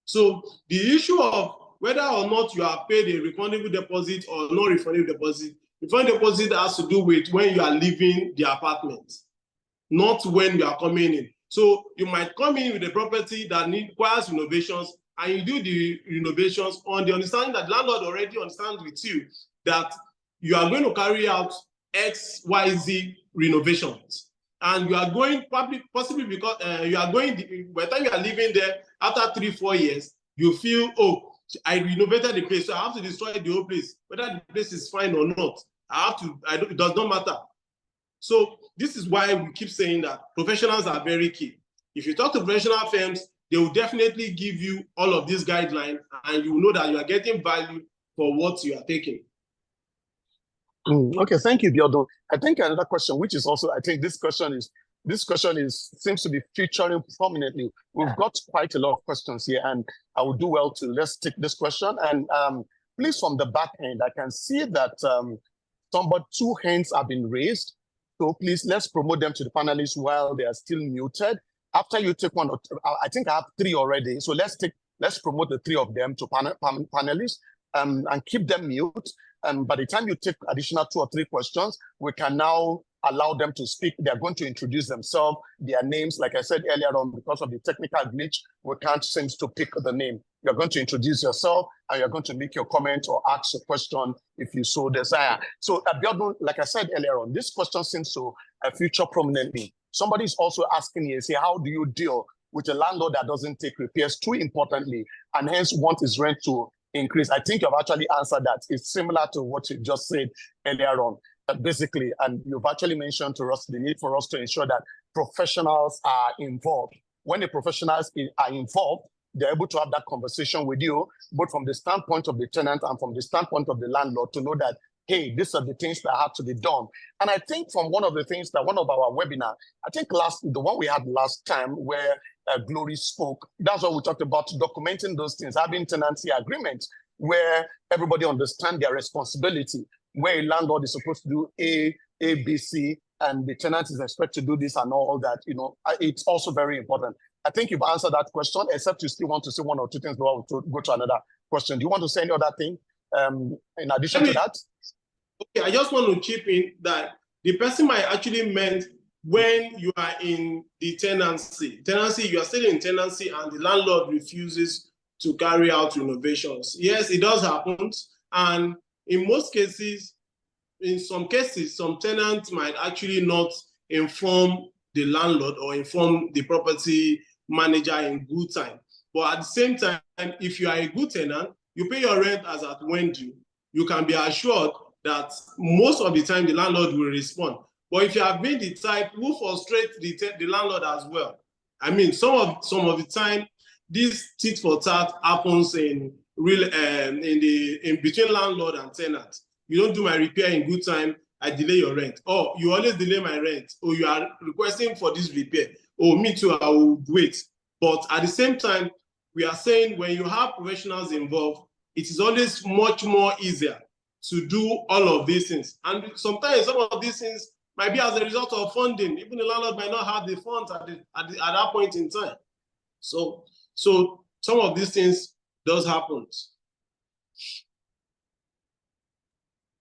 So the issue of whether or not you are paid a refundable deposit or non-refundable deposit has to do with when you are leaving the apartment, not when you are coming in. So you might come in with a property that requires renovations, and you do the renovations on the understanding that the landlord already understands with you that you are going to carry out XYZ renovations. And you are going possibly because you are going, by the time you are living there after 3-4 years, you feel, oh, I renovated the place, so I have to destroy the whole place. Whether the place is fine or not, it does not matter. So this is why we keep saying that professionals are very key. If you talk to professional firms, they will definitely give you all of these guidelines, and you will know that you are getting value for what you are taking. Okay, thank you, Biodun. I think another question, which is also, I think this question seems to be featuring prominently. We've got quite a lot of questions here, and I will do well to let's take this question. And please, from the back end, I can see that 2 hands have been raised. So please, let's promote them to the panelists while they are still muted. After you take one, I think I have 3 already. So let's promote the 3 of them to panelists and keep them mute. And by the time you take additional 2 or 3 questions, we can now allow them to speak. They're going to introduce themselves, their names. Like I said earlier on, because of the technical glitch, we can't seem to pick the name. You're going to introduce yourself, and you're going to make your comment or ask a question if you so desire. So, Abiodun, like I said earlier on, this question seems to feature prominently. Somebody is also asking here, say, how do you deal with a landlord that doesn't take repairs too importantly, and hence want his rent to increase? I think you've actually answered that. It's similar to what you just said earlier on, basically, and you've actually mentioned to us the need for us to ensure that professionals are involved. When the professionals are involved, they're able to have that conversation with you, both from the standpoint of the tenant and from the standpoint of the landlord, to know that, hey, these are the things that have to be done. And I think from one of the things that one of our webinar, I think the one we had last time where Glory spoke, that's what we talked about, documenting those things, having tenancy agreements where everybody understands their responsibility, where a landlord is supposed to do A, B, C, and the tenant is expected to do this and all that. It's also very important. I think you've answered that question, except you still want to say 1 or 2 things before we go to another question. Do you want to say any other thing in addition to that? Okay, I just want to chip in that the person might actually meant when you are in the tenancy, you are still in tenancy and the landlord refuses to carry out renovations. Yes, it does happen. And in most cases, in some cases, some tenants might actually not inform the landlord or inform the property manager in good time. But at the same time, if you are a good tenant, you pay your rent as at when due, you can be assured that most of the time the landlord will respond. But if you have been the type who frustrates the landlord as well, I mean, some of the time, this tit for tat happens in between landlord and tenant. You don't do my repair in good time, I delay your rent. Or you always delay my rent. Or you are requesting for this repair. Oh, me too, I will wait. But at the same time, we are saying when you have professionals involved, it is always much more easier to do all of these things. And sometimes some of these things might be as a result of funding. Even the landlord might not have the funds at that point in time. So some of these things does happen.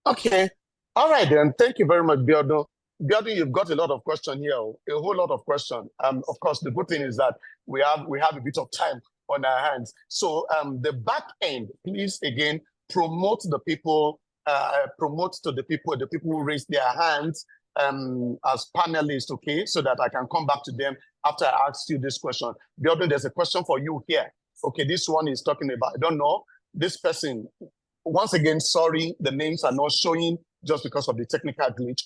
Okay. All right, then. Thank you very much, Biodun. Biodun, you've got a lot of questions here, a whole lot of questions. Of course, the good thing is that we have a bit of time on our hands. So the back end, please, again, promote to the people who raise their hands as panelists, okay, so that I can come back to them after I ask you this question. Biodun, there's a question for you here. Okay, this one is talking about, I don't know, this person, once again, sorry, the names are not showing just because of the technical glitch.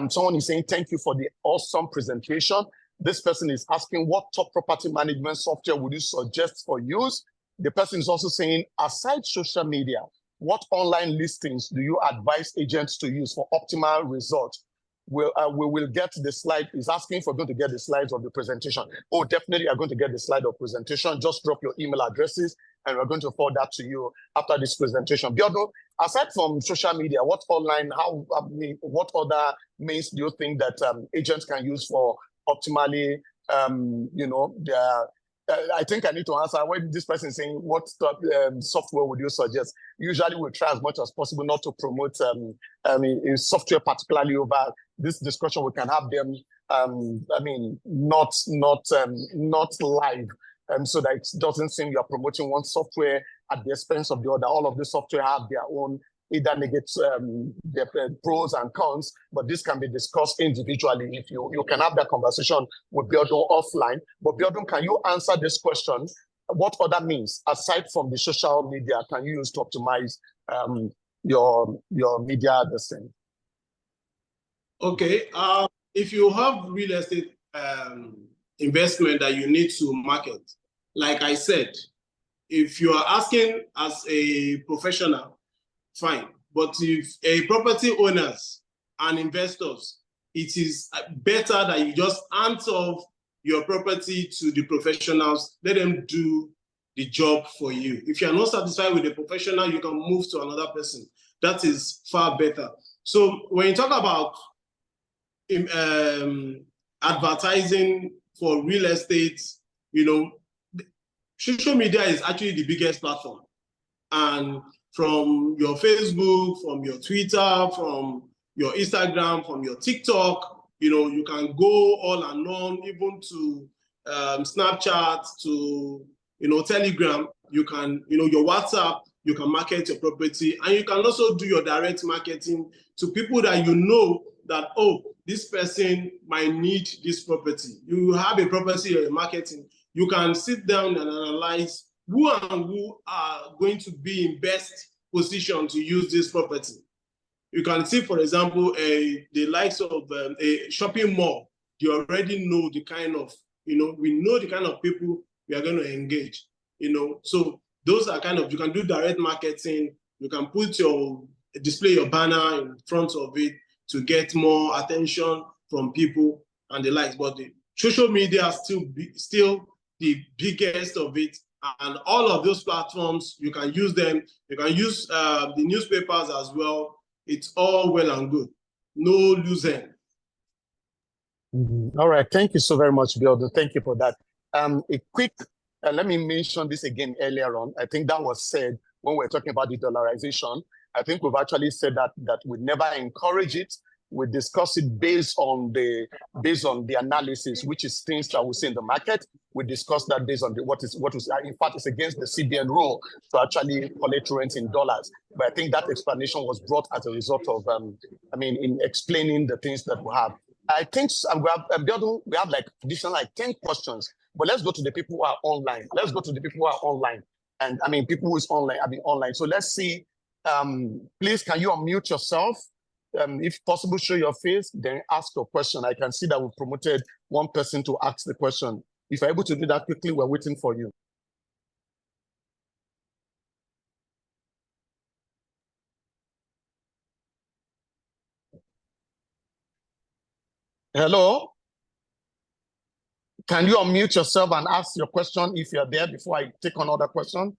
Someone is saying, thank you for the awesome presentation. This person is asking, what top property management software would you suggest for use? The person is also saying, aside social media, what online listings do you advise agents to use for optimal results? We will get the slide. He's asking if we're going to get the slides of the presentation. Oh, definitely are going to get the slide of presentation. Just drop your email addresses and we're going to forward that to you after this presentation. Biodun, aside from social media, what online, what other means do you think that agents can use for optimally you know, I think I need to answer when this person is saying, what software would you suggest? Usually we try as much as possible not to promote software, particularly over this discussion. We can have them, not live, so that it doesn't seem you're promoting one software at the expense of the other. All of the software have their own either negative their pros and cons, but this can be discussed individually. If you can have that conversation with Biodun offline. But Biodun, can you answer this question? What other means, aside from the social media, can you use to optimize your media advertising? Okay, if you have real estate investment that you need to market, like I said, if you are asking as a professional, fine. But if a property owners and investors, it is better that you just hand off your property to the professionals, let them do the job for you. If you are not satisfied with the professional, you can move to another person. That is far better. So when you talk about advertising for real estate, you know, social media is actually the biggest platform. And from your Facebook, from your Twitter, from your Instagram, from your TikTok, you know, you can go all and on, even to Snapchat, to, you know, Telegram. You can, you know, your WhatsApp, you can market your property, and you can also do your direct marketing to people that you know that, oh, this person might need this property. You have a property you're marketing, you can sit down and analyze who are going to be in best position to use this property. You can see, for example, the likes of a shopping mall. You already know the kind of, you know, we know the kind of people we are going to engage, you know. So those are kind of, you can do direct marketing. You can display your banner in front of it to get more attention from people and the likes. But the social media is still the biggest of it. And all of those platforms, you can use them. You can use the newspapers as well. It's all well and good. No loose end. All right. Thank you so very much, Biodun. Thank you for that. A quick, let me mention this again earlier on. I think that was said when we were talking about the dollarization. I think we've actually said that we never encourage it. We discuss it based on the analysis, which is things that we see in the market. We discuss that based on what is in fact is against the CBN rule to actually collect rent in dollars. But I think that explanation was brought as a result of in explaining the things that we have. I think we have like additional 10 questions, but let's go to the people who are online. And I mean, people who is online. So let's see. Please, can you unmute yourself? If possible, show your face, then ask your question. I can see that we promoted one person to ask the question. If you're able to do that quickly, we're waiting for you. Hello? Can you unmute yourself and ask your question if you're there before I take another question?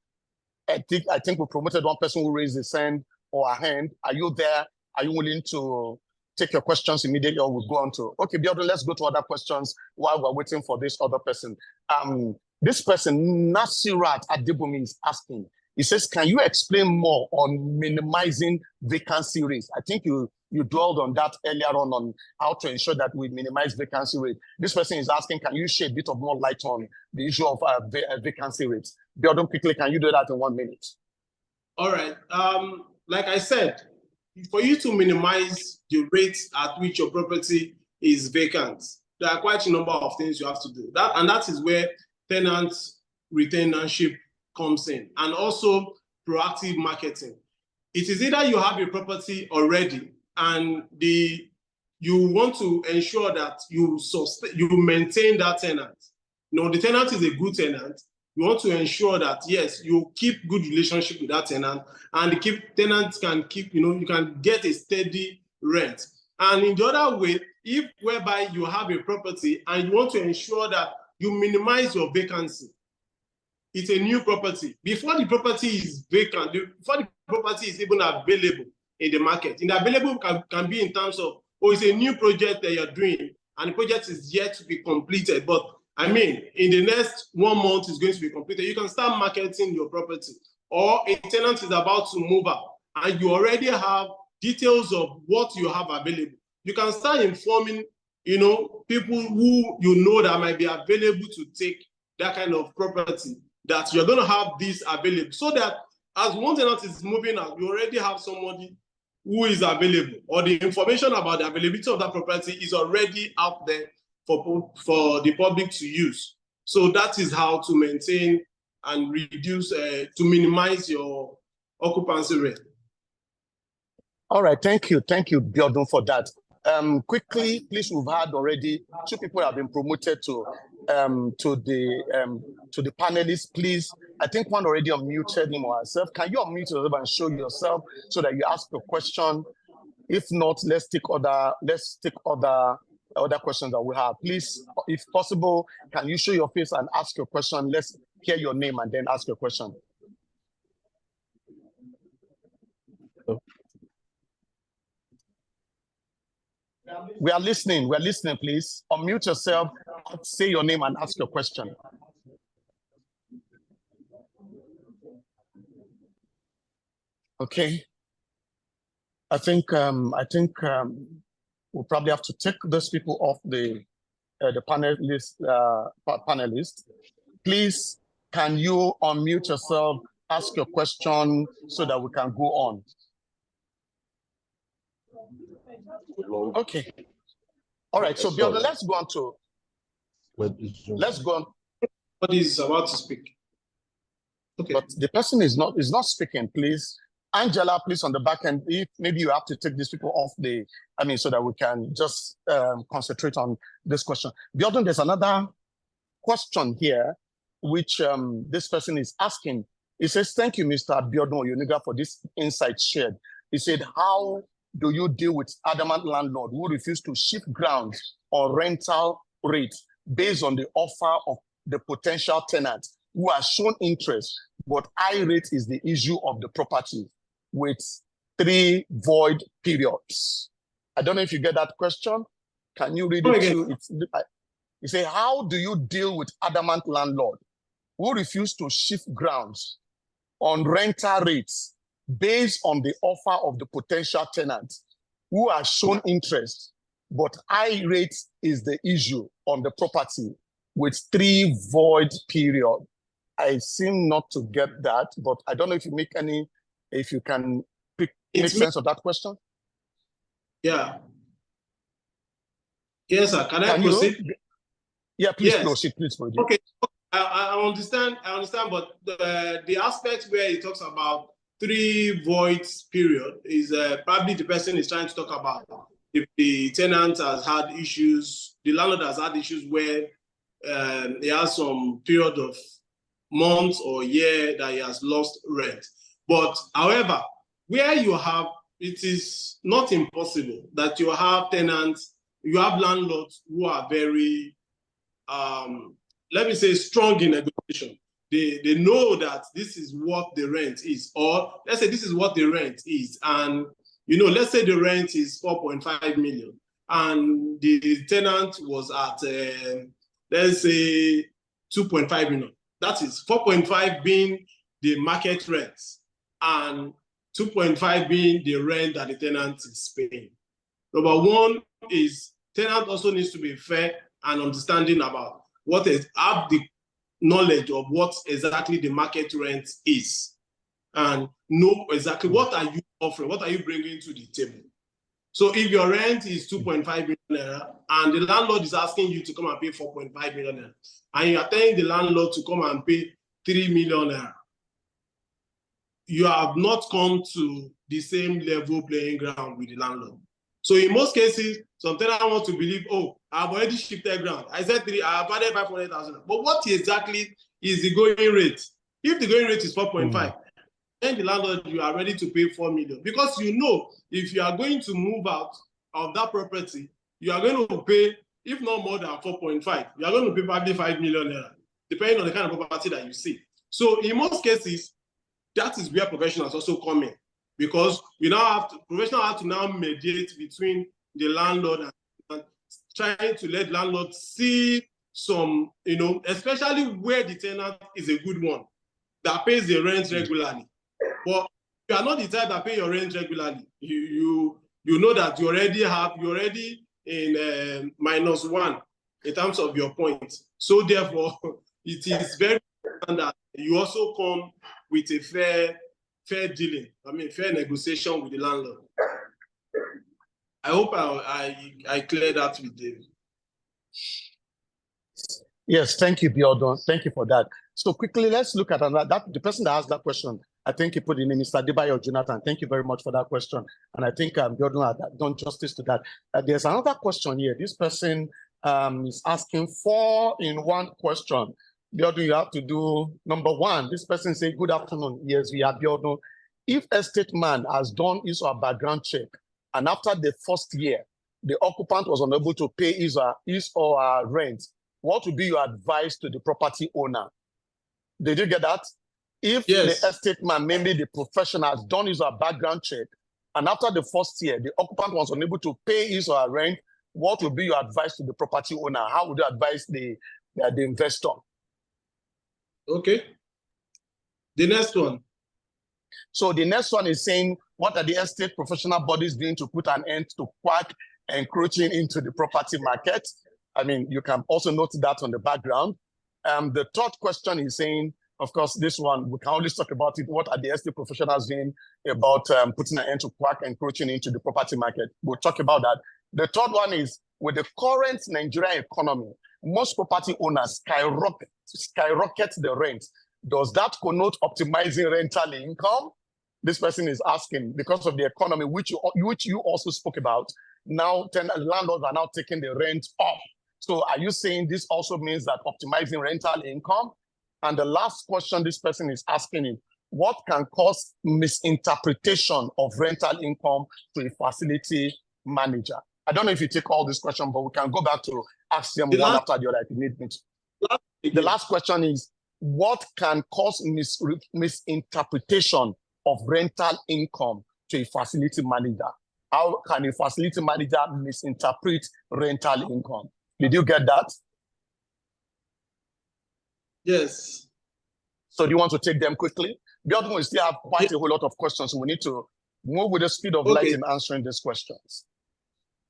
I think we promoted one person who raised his hand or her hand. Are you there? Are you willing to take your questions immediately, or we'll go on to, okay, Biodun, let's go to other questions while we're waiting for this other person. This person, Nasirat Adibumi, is asking, he says, can you explain more on minimizing vacancy rates? I think you dwelled on that earlier on how to ensure that we minimize vacancy rate. This person is asking, can you shed a bit of more light on the issue of vacancy rates? Biodun, quickly, can you do that in 1 minute? All right. Like I said, for you to minimize the rates at which your property is vacant, there are quite a number of things you have to do. That is where tenant retainership comes in, and also proactive marketing. It is either you have a property already and you want to ensure that you maintain that tenant. You know, the tenant is a good tenant. You want to ensure that, yes, you keep good relationship with that tenant, and the tenants can keep, you know, you can get a steady rent. And in the other way, whereby you have a property and you want to ensure that you minimize your vacancy, it's a new property. Before the property is vacant, before the property is even available in the market, and available can be in terms of, oh, it's a new project that you're doing, and the project is yet to be completed, but I mean, in the next 1 month is going to be completed, you can start marketing your property. Or a tenant is about to move out and you already have details of what you have available. You can start informing, people who that might be available to take that kind of property, that you're going to have this available, so that as one tenant is moving out, you already have somebody who is available, or the information about the availability of that property is already out there for the public to use. So that is how to maintain and reduce, to minimize your occupancy rate. All right, thank you, Biodun, for that. Quickly, please, we've had already 2 people have been promoted to the panelists. Please, I think one already unmuted him or herself. Can you unmute yourself and show yourself so that you ask your question? If not, let's take other questions that we have. Please, if possible, can you show your face and ask your question? Let's hear your name and then ask your question. We are listening, please. Unmute yourself, say your name and ask your question. Okay. I think we'll probably have to take those people off the panelists. Please, can you unmute yourself, ask your question so that we can go on? Okay. All right. So Biodun, let's go on to. Let's go on. What is about to speak? Okay. But the person is not speaking. Please, Angela, please on the back end. If maybe you have to take these people off so that we can just concentrate on this question. Biodun, there's another question here, which this person is asking. He says, "Thank you, Mr. Biodun Oyoniga, for this insight shared." He said, "How do you deal with adamant landlord who refuse to shift grounds or rental rates based on the offer of the potential tenant who has shown interest, but high rate is the issue of the property with 3 void periods?" I don't know if you get that question. Can you read it too? You say, how do you deal with adamant landlord who refuse to shift grounds on rental rates based on the offer of the potential tenant who has shown interest, but high rate is the issue on the property with 3 void period? I seem not to get that, but I don't know if you can make sense of that question. Yeah. Yes, sir. Can I proceed? Yeah, please proceed. Please proceed. Okay. I understand, but the aspect where he talks about 3 voids period is probably the person is trying to talk about if the tenant has had issues, the landlord has had issues where he has some period of months or year that he has lost rent. But however, where you have, it is not impossible that you have tenants, you have landlords who are very, let me say, strong in negotiation. They know that this is what the rent is, or let's say this is what the rent is. And, let's say the rent is 4.5 million and the tenant was at, let's say 2.5 million. That is 4.5 being the market rent and 2.5 being the rent that the tenant is paying. Number one is tenant also needs to be fair and understanding about have the knowledge of what exactly the market rent is and know exactly what are you offering, what are you bringing to the table. So if your rent is 2.5 million naira and the landlord is asking you to come and pay 4.5 million naira and you are telling the landlord to come and pay 3 million naira, you have not come to the same level playing ground with the landlord. So in most cases, some tenants want to believe, oh, I've already shifted ground. I said 3, I have added 500,000. But what exactly is the going rate? If the going rate is 4.5, then the landlord, you are ready to pay 4 million. Because if you are going to move out of that property, you are going to pay, if not more than 4.5, you are going to pay probably 5 million naira, depending on the kind of property that you see. So in most cases, that is where professionals also come in. Because professionals have to now mediate between the landlord and trying to let landlord see some, especially where the tenant is a good one that pays the rent regularly. But if you are not the type that pay your rent regularly, you know that you already in -1 in terms of your point. So therefore, it is very important that you also come with a fair dealing. I mean, fair negotiation with the landlord. I hope I cleared that with David. Yes, thank you, Biodun. Thank you for that. So quickly, let's look at another. The person that asked that question, I think he put in Mr. Debayo Jonathan. Thank you very much for that question. And I think Biodun had done justice to that. There's another question here. This person is asking 4-in-1 question. Biodun, you have to do number 1. This person say, good afternoon. Yes, we are Biodun. If estate man has done his or her background check, and after the first year, the occupant was unable to pay his or her rent, what would be your advice to the property owner? Did you get that? If yes, the estate man, mainly the professional, has done his or her background check, and after the first year, the occupant was unable to pay his or her rent, what would be your advice to the property owner? How would you advise the investor? Okay. The next one. So the next one is saying, what are the estate professional bodies doing to put an end to quack encroaching into the property market? I mean, you can also note that on the background. The third question is saying, of course, this one, we can always talk about it. What are the estate professionals doing about putting an end to quack encroaching into the property market? We'll talk about that. The third one is, with the current Nigerian economy, most property owners skyrocket the rent. Does that connote optimizing rental income? This person is asking, because of the economy, which you also spoke about, now landlords are now taking the rent up. So are you saying this also means that optimizing rental income? And the last question this person is asking is, what can cause misinterpretation of rental income to a facility manager? I don't know if you take all this question, but we can go back to ask them one after the other if you need me to. The last question is, what can cause misinterpretation of rental income to a facility manager? How can a facility manager misinterpret rental income? Did you get that? Yes. So do you want to take them quickly? The other one, we still have quite a whole lot of questions, so we need to move with the speed of light in answering these questions.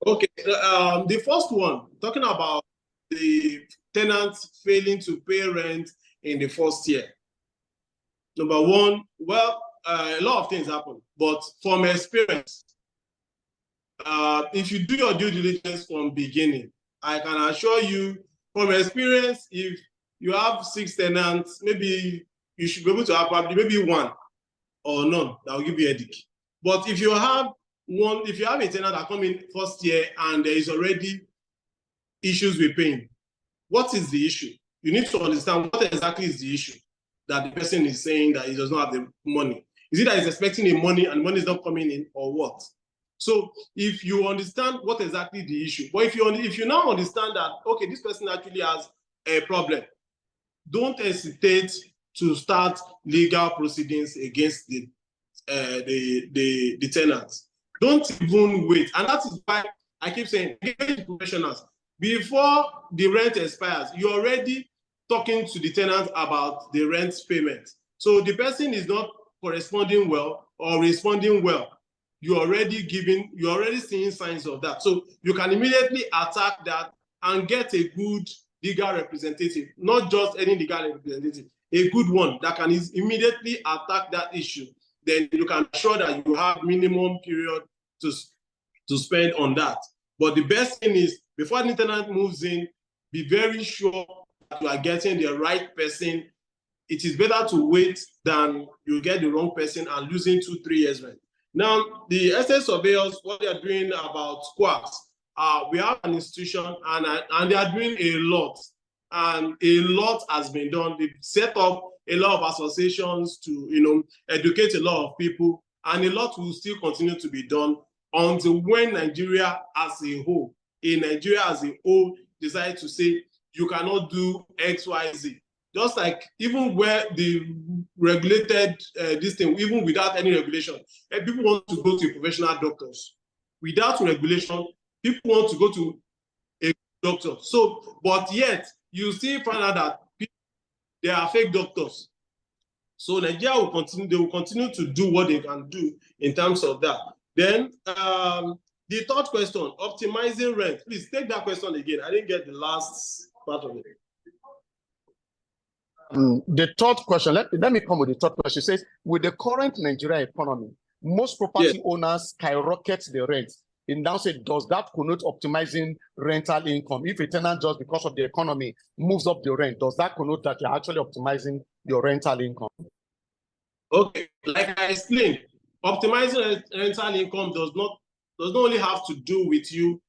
Okay. The first one, talking about the tenants failing to pay rent in the first year. Number one, well, a lot of things happen, but from experience, if you do your due diligence from beginning, I can assure you from experience, if you have 6 tenants, maybe you should be able to have probably maybe 1 or none that will give you a headache. But if you have a tenant that come in first year and there is already issues with paying, what is the issue? You need to understand what exactly is the issue that the person is saying that he does not have the money. Is it that he's expecting the money and the money is not coming in, or what? So if you understand what exactly the issue, but if you now understand that, okay, this person actually has a problem, don't hesitate to start legal proceedings against the tenants. Don't even wait. And that is why I keep saying, engage professionals. Before the rent expires, you're already talking to the tenant about the rent payment. So the person is not corresponding well or responding well. You're already seeing signs of that. So you can immediately attack that and get a good legal representative, not just any legal representative, a good one that can immediately attack that issue. Then you can ensure that you have minimum period to spend on that. But the best thing is, before the tenant moves in, be very sure that you are getting the right person. It is better to wait than you get the wrong person and losing 2-3 years rent. Now, the estate surveyors, what they are doing about quacks, we have an institution and they are doing a lot. And a lot has been done. They've set up a lot of associations to educate a lot of people, and a lot will still continue to be done until when Nigeria as a whole decide to say you cannot do X, Y, Z. Just like even where the regulated this thing, even without any regulation, people want to go to professional doctors. Without regulation, people want to go to a doctor. So, but yet you still find out that they are fake doctors. So Nigeria will continue, they will continue to do what they can do in terms of that. Then the third question, optimizing rent. Please take that question again. I didn't get the last part of it. The third question, let me come with the third question. It says, with the current Nigerian economy, most property owners skyrocket the rent. In now say, does that connote optimizing rental income? If a tenant just because of the economy moves up the rent, does that connote that you're actually optimizing your rental income? Okay, like I explained, optimizing rental income does not only have to do with you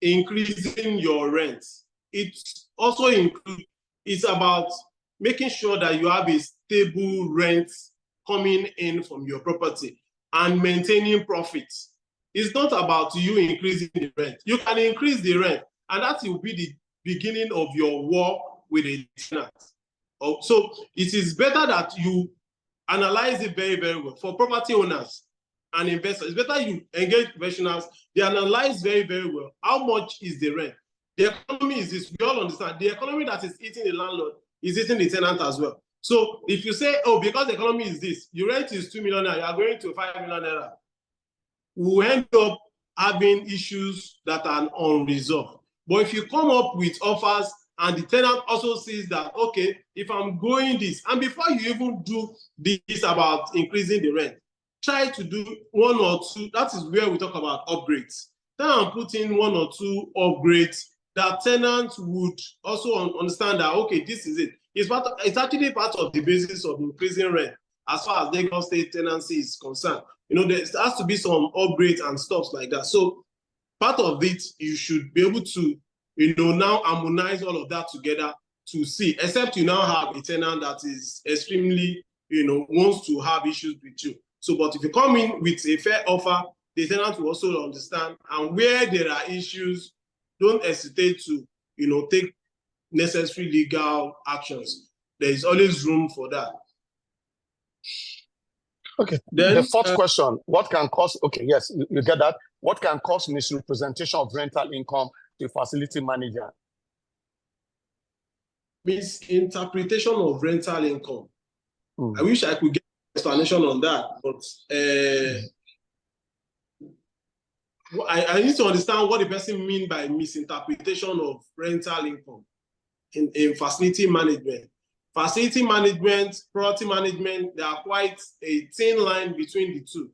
increasing your rent. It also includes, it's about making sure that you have a stable rent coming in from your property and maintaining profits. It's not about you increasing the rent. You can increase the rent, and that will be the beginning of your war with a tenant. So it is better that you analyze it very, very well. For property owners and investors, it's better you engage professionals. They analyze very, very well. How much is the rent? The economy is this. We all understand. The economy that is eating the landlord is eating the tenant as well. So if you say, oh, because the economy is this, your rent is 2 million, you are going to 5 million naira, we end up having issues that are unresolved. But if you come up with offers and the tenant also sees that, okay, if I'm going this, and before you even do this about increasing the rent, try to do one or two. That is where we talk about upgrades. Try and put in one or two upgrades that tenants would also understand that, okay, this is it. It's actually part of the basis of increasing rent as far as Lagos State tenancy is concerned. You know, there has to be some upgrades and stuff like that. So part of it, you should be able to, you know, now harmonize all of that together to see, except you now have a tenant that is extremely, you know, wants to have issues with you. So, but if you come in with a fair offer, the tenant will also understand. And where there are issues, don't hesitate to, you know, take necessary legal actions. There is always room for that. Okay. Then the fourth question, what can cause, okay, yes, you get that. What can cause misrepresentation of rental income to a facility manager? Misinterpretation of rental income. I wish I could get an explanation on that, but I need to understand what the person means by misinterpretation of rental income in facility management. Facility management, property management, they are quite a thin line between the two.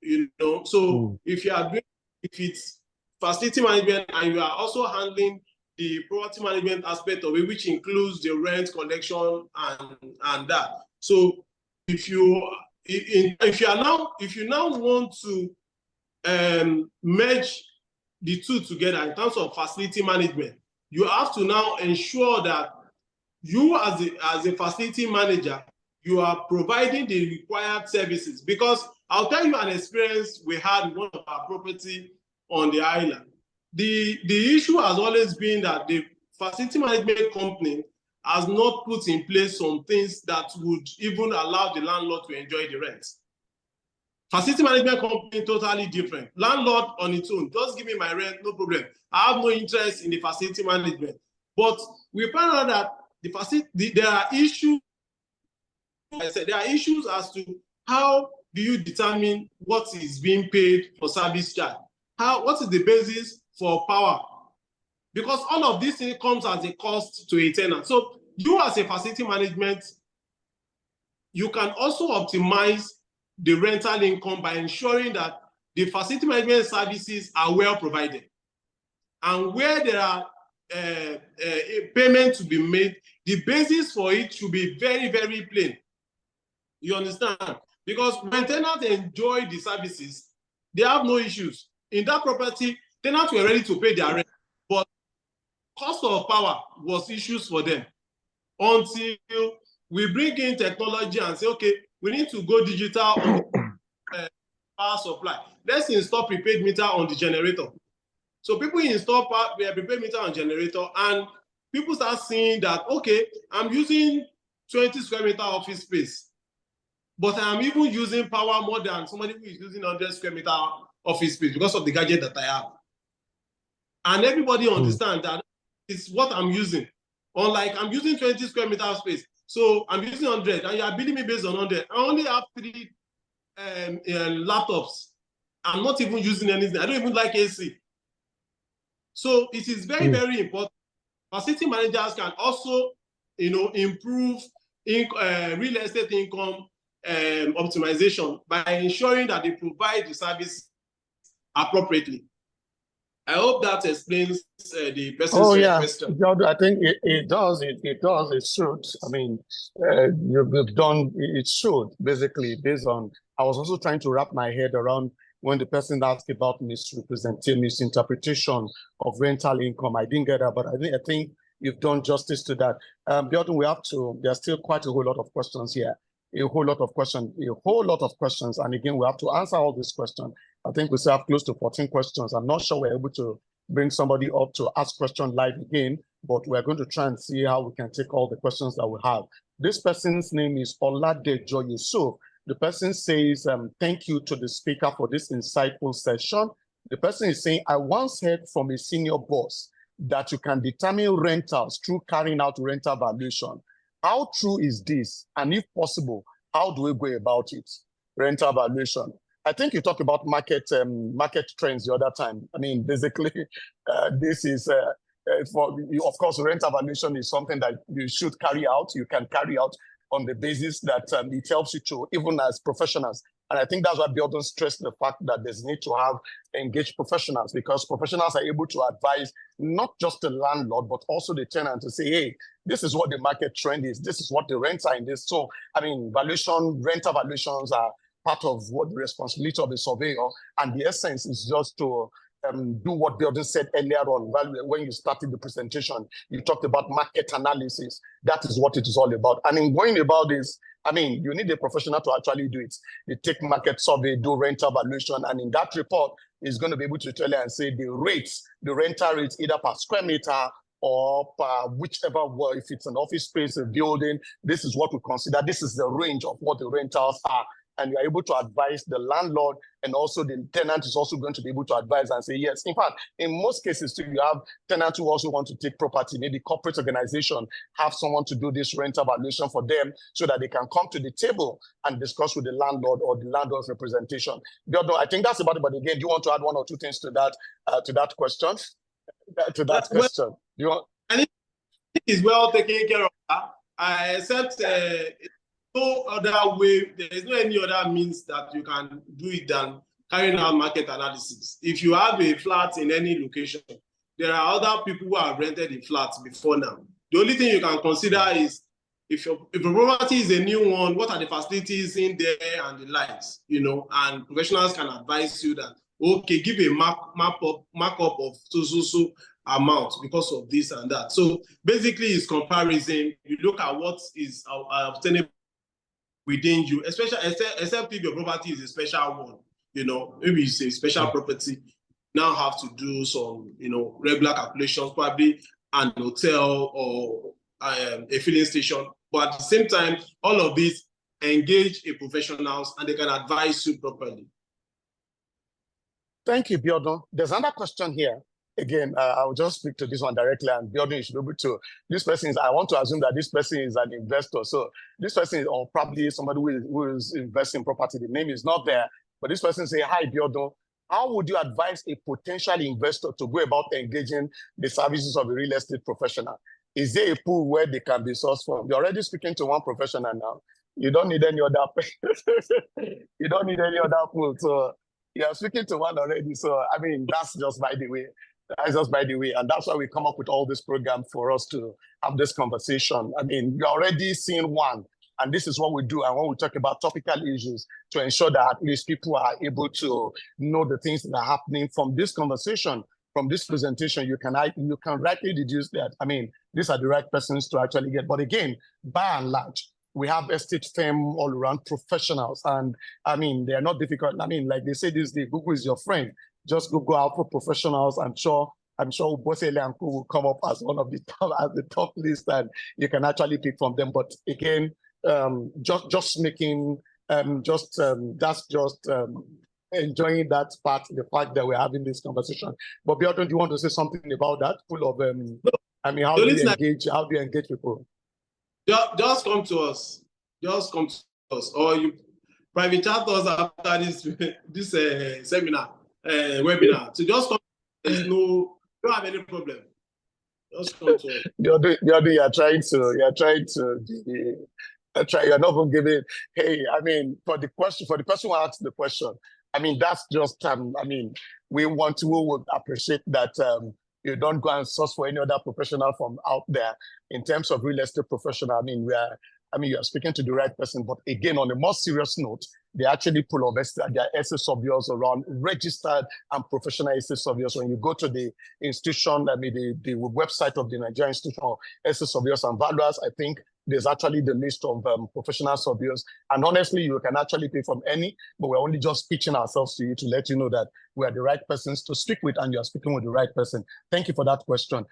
You know, so if you are doing, if it's facility management and you are also handling the property management aspect of it, which includes the rent collection and that. So if you now want to merge the two together in terms of facility management, you have to now ensure that you as a facility manager, you are providing the required services. Because I'll tell you an experience we had in one of our property on the island. The issue has always been that the facility management company has not put in place some things that would even allow the landlord to enjoy the rent. Facility management company, totally different. Landlord on its own, just give me my rent, no problem. I have no interest in the facility management. But we found out that there are issues. I said there are issues as to how do you determine what is being paid for service charge? What is the basis for power? Because all of this thing comes as a cost to a tenant. So you as a facility management, you can also optimize the rental income by ensuring that the facility management services are well provided. And where there are payments to be made, the basis for it should be very, very plain. You understand? Because when tenants enjoy the services, they have no issues. In that property, tenants were ready to pay their rent, but cost of power was issues for them until we bring in technology and say, okay, we need to go digital on the power supply. Let's install prepaid meter on the generator. So people install prepaid meter on generator, and people start seeing that, okay, I'm using 20 square meter office space, but I'm even using power more than somebody who is using 100 square meter office space because of the gadget that I have. And everybody understands that it's what I'm using Unlike I'm using 20 square meter space, so I'm using 100, and you are billing me based on 100. I only have 3 laptops. I'm not even using anything. I don't even like AC. So it is very, very important. Facility managers can also, improve real estate income optimization by ensuring that they provide the service appropriately. I hope that explains the person's question. I think it does. It does. It should. I mean, you've done. It should basically based on. I was also trying to wrap my head around when the person asked about misinterpretation of rental income. I didn't get that, but I think you've done justice to that. Biodun, we have to. There's still quite a whole lot of questions here. A whole lot of questions. And again, we have to answer all these questions. I think we still have close to 14 questions. I'm not sure we're able to bring somebody up to ask question live again, but we're going to try and see how we can take all the questions that we have. This person's name is Oladejo Yusuf. The person says, thank you to the speaker for this insightful session. The person is saying, I once heard from a senior boss that you can determine rentals through carrying out rental valuation. How true is this? And if possible, how do we go about it? Rental valuation. I think you talked about market trends the other time. I mean, basically, this is, of course, rental valuation is something that you should carry out. You can carry out on the basis that it helps you to, even as professionals. And I think that's why Biodun stressed the fact that there's need to have engaged professionals, because professionals are able to advise not just the landlord, but also the tenant to say, hey, this is what the market trend is. This is what the rents are in this. So, I mean, rental valuations are part of what the responsibility of the surveyor, and the essence is just to do what Biodun said earlier on when you started the presentation. You talked about market analysis. That is what it is all about. And in going about this, I mean, you need a professional to actually do it. You take market survey, do rental valuation, and in that report, is going to be able to tell you and say the rental rates, either per square meter or whichever, if it's an office space, a building, this is what we consider. This is the range of what the rentals are. And you're able to advise the landlord, and also the tenant is also going to be able to advise and say, yes. In fact, in most cases too, you have tenants who also want to take property, maybe corporate organization, have someone to do this rental valuation for them so that they can come to the table and discuss with the landlord or the landlord's representation. I think that's about it. But again, do you want to add one or two things to that question? Question. Do you want? I think it's well taken care of. Except no other way, there is no any other means that you can do it than carrying out market analysis. If you have a flat in any location, there are other people who have rented the flats before now. The only thing you can consider is if your property is a new one, what are the facilities in there and the likes, and professionals can advise you that, okay, give a markup of so amount because of this and that. So basically it's comparison. You look at what is obtainable within you, especially except if your property is a special one, maybe it's a special property. Now have to do some, regular calculations, probably an hotel or a filling station. But at the same time, all of these engage a professionals and they can advise you properly. Thank you, Biodun. There's another question here. Again, I'll just speak to this one directly, and Biodun, you should be able to. This person is, I want to assume that this person is an investor. So this person is, or probably somebody who is investing in property. The name is not there, but this person say, hi, Biodun. How would you advise a potential investor to go about engaging the services of a real estate professional? Is there a pool where they can be sourced from? You're already speaking to one professional now. You don't need any other. You don't need any other pool. So you're speaking to one already. So I mean, that's just by the way. That's just by the way. And that's why we come up with all this program for us to have this conversation. I mean, you're already seeing one. And this is what we do. And when we talk about topical issues, to ensure that at least people are able to know the things that are happening from this conversation, from this presentation, you can rightly deduce that, I mean, these are the right persons to actually get. But again, by and large, we have estate firm all around professionals. And I mean, they are not difficult. I mean, like they say this day, Google is your friend. Just Google out for professionals. I'm sure Ubosele and Co will come up as one of the top list, and you can actually pick from them. But again, that's just enjoying that part, the fact that we're having this conversation. But Biodun, do you want to say something about that? Full of I mean, how do you engage? How do you engage people? Just come to us. Just come to us, or you private chat us after this seminar, webinar. So just come. There's no, don't have any problem. Just come to us. You're trying to, you're not even giving, hey, I mean, for the person who asked the question, I mean, that's just, I mean, we would appreciate that you don't go and source for any other professional from out there in terms of real estate professional. I mean, you're speaking to the right person, but again, on a more serious note, they actually pull their essay surveyors around registered and professional essay surveyors. When you go to the institution, I mean, the website of the Nigerian Institution of Essay Surveyors and Valuers, I think there's actually the list of professional surveyors. And honestly, you can actually pay from any, but we're only just pitching ourselves to you to let you know that we are the right persons to speak with, and you're speaking with the right person. Thank you for that question.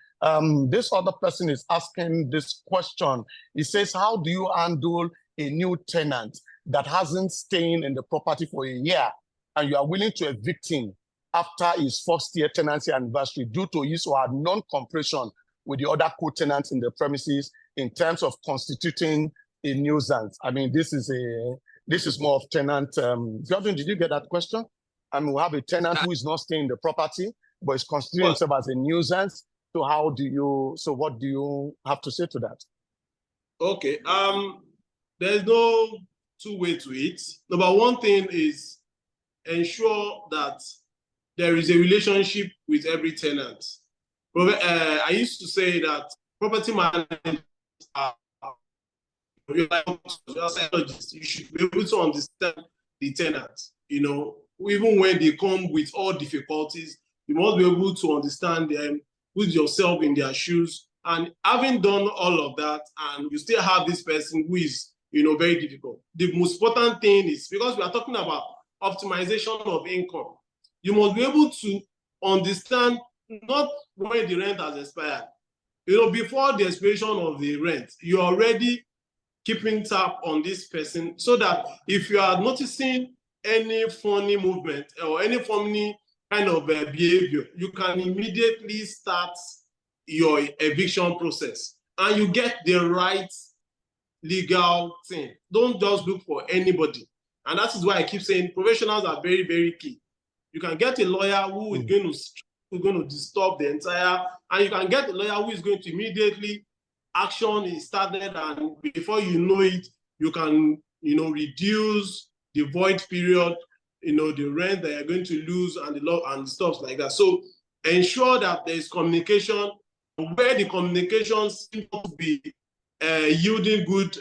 This other person is asking this question. He says, how do you handle a new tenant that hasn't stayed in the property for a year and you are willing to evict him after his first year tenancy anniversary due to his or her non-cooperation with the other co-tenants in the premises in terms of constituting a nuisance? I mean, this is more of tenant. Jordan, did you get that question? I mean, we have a tenant who is not staying in the property, but is constituting himself as a nuisance. So what do you have to say to that? Okay. There's no two way to it. Number one thing is ensure that there is a relationship with every tenant. I used to say that property managers are you should be able to understand the tenant. You know, even when they come with all difficulties, you must be able to understand them, put yourself in their shoes. And having done all of that, and you still have this person who is, you know, very difficult. The most important thing is, because we are talking about optimization of income, you must be able to understand not when the rent has expired. You know, before the expiration of the rent, you're already keeping tab on this person, so that if you are noticing any funny movement or any funny kind of behavior, you can immediately start your eviction process and you get the right legal thing. Don't just look for anybody. And that is why I keep saying professionals are very, very key. You can get a lawyer who is going to disturb the entire, and you can get a lawyer who is going to immediately action is started, and before you know it, you can, you know, reduce the void period, you know, the rent that you're going to lose and the law and stuff like that. So ensure that there is communication. Where the communication seems to be yielding good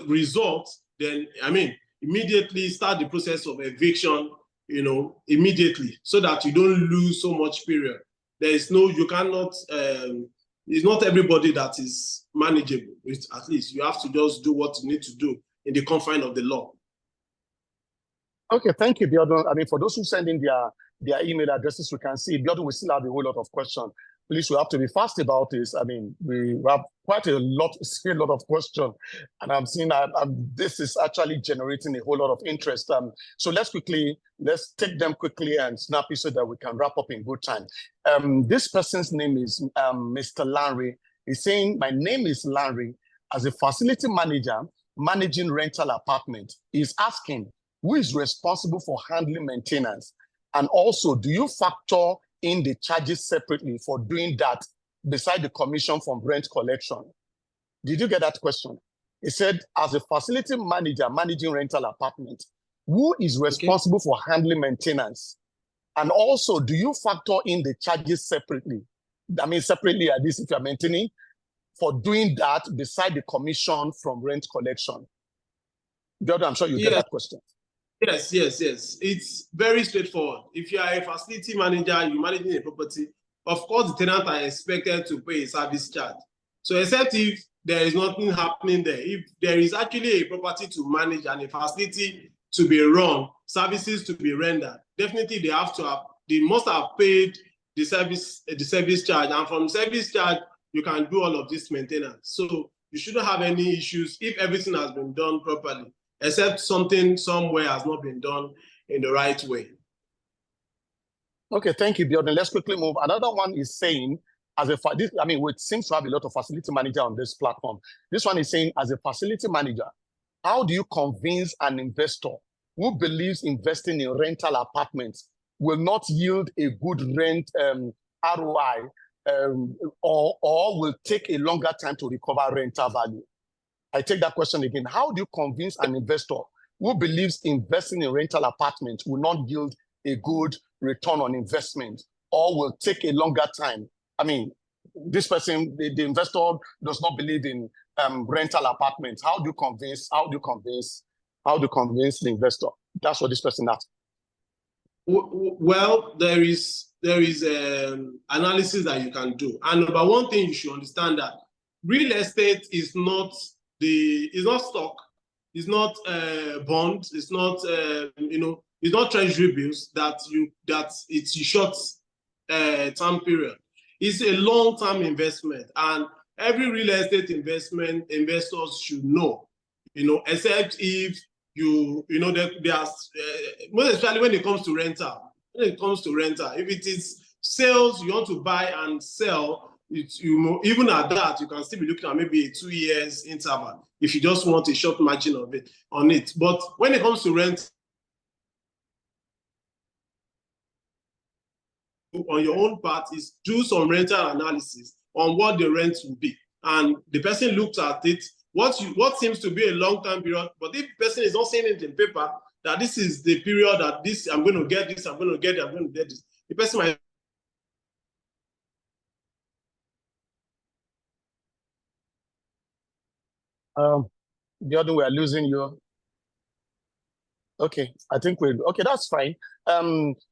results, then, I mean, immediately start the process of eviction, you know, immediately, so that you don't lose so much period. There is no, you cannot, it's not everybody that is manageable. At least you have to just do what you need to do in the confine of the law. Okay, thank you, Biodun. I mean, for those who send in their email addresses, we can see Biodun will still have a whole lot of questions. Please, we have to be fast about this. I mean, we have quite a lot of questions, and I'm seeing that this is actually generating a whole lot of interest. So let's take them quickly and snappy so that we can wrap up in good time. This person's name is Mr. Larry. He's saying, my name is Larry. As a facility manager managing rental apartment, he's asking, who is responsible for handling maintenance? And also, do you factor in the charges separately for doing that beside the commission from rent collection? Did you get that question? He said, as a facility manager managing rental apartment, who is responsible for handling maintenance? And also, do you factor in the charges separately? I mean, separately, at least if you're maintaining, for doing that beside the commission from rent collection? Jordan, I'm sure you get that question. Yes. It's very straightforward. If you are a facility manager, you're managing a property, of course, the tenant are expected to pay a service charge. So except if there is nothing happening there, if there is actually a property to manage and a facility to be run, services to be rendered, definitely they must have paid the service charge. And from service charge, you can do all of this maintenance. So you shouldn't have any issues if everything has been done properly, except something somewhere has not been done in the right way. Okay, thank you, Bjorn. Let's quickly move. Another one is saying, we seem to have a lot of facility manager on this platform. This one is saying, as a facility manager, how do you convince an investor who believes investing in rental apartments will not yield a good rent ROI or will take a longer time to recover rental value? I take that question again. How do you convince an investor who believes investing in rental apartments will not yield a good return on investment or will take a longer time? I mean, this person, the investor does not believe in rental apartments. How do you convince the investor? That's what this person asked. Well, there is analysis that you can do. And number one thing you should understand that real estate is not stock, it's not bonds, it's not it's not treasury bills that it's a short term period. It's a long-term investment, and every real estate investors should know, except if they are most especially when it comes to rental. When it comes to rental, if it is sales you want to buy and sell, even at that, you can still be looking at maybe a 2 years interval if you just want a short margin of it on it. But when it comes to rent, on your own part is do some rental analysis on what the rent will be. And the person looked at it, what seems to be a long-term period, but if the person is not saying it in paper, that this is the period that this, I'm going to get this, I'm going to get it, I'm going to get this, the person might The other way, losing you. Okay, I think okay, that's fine.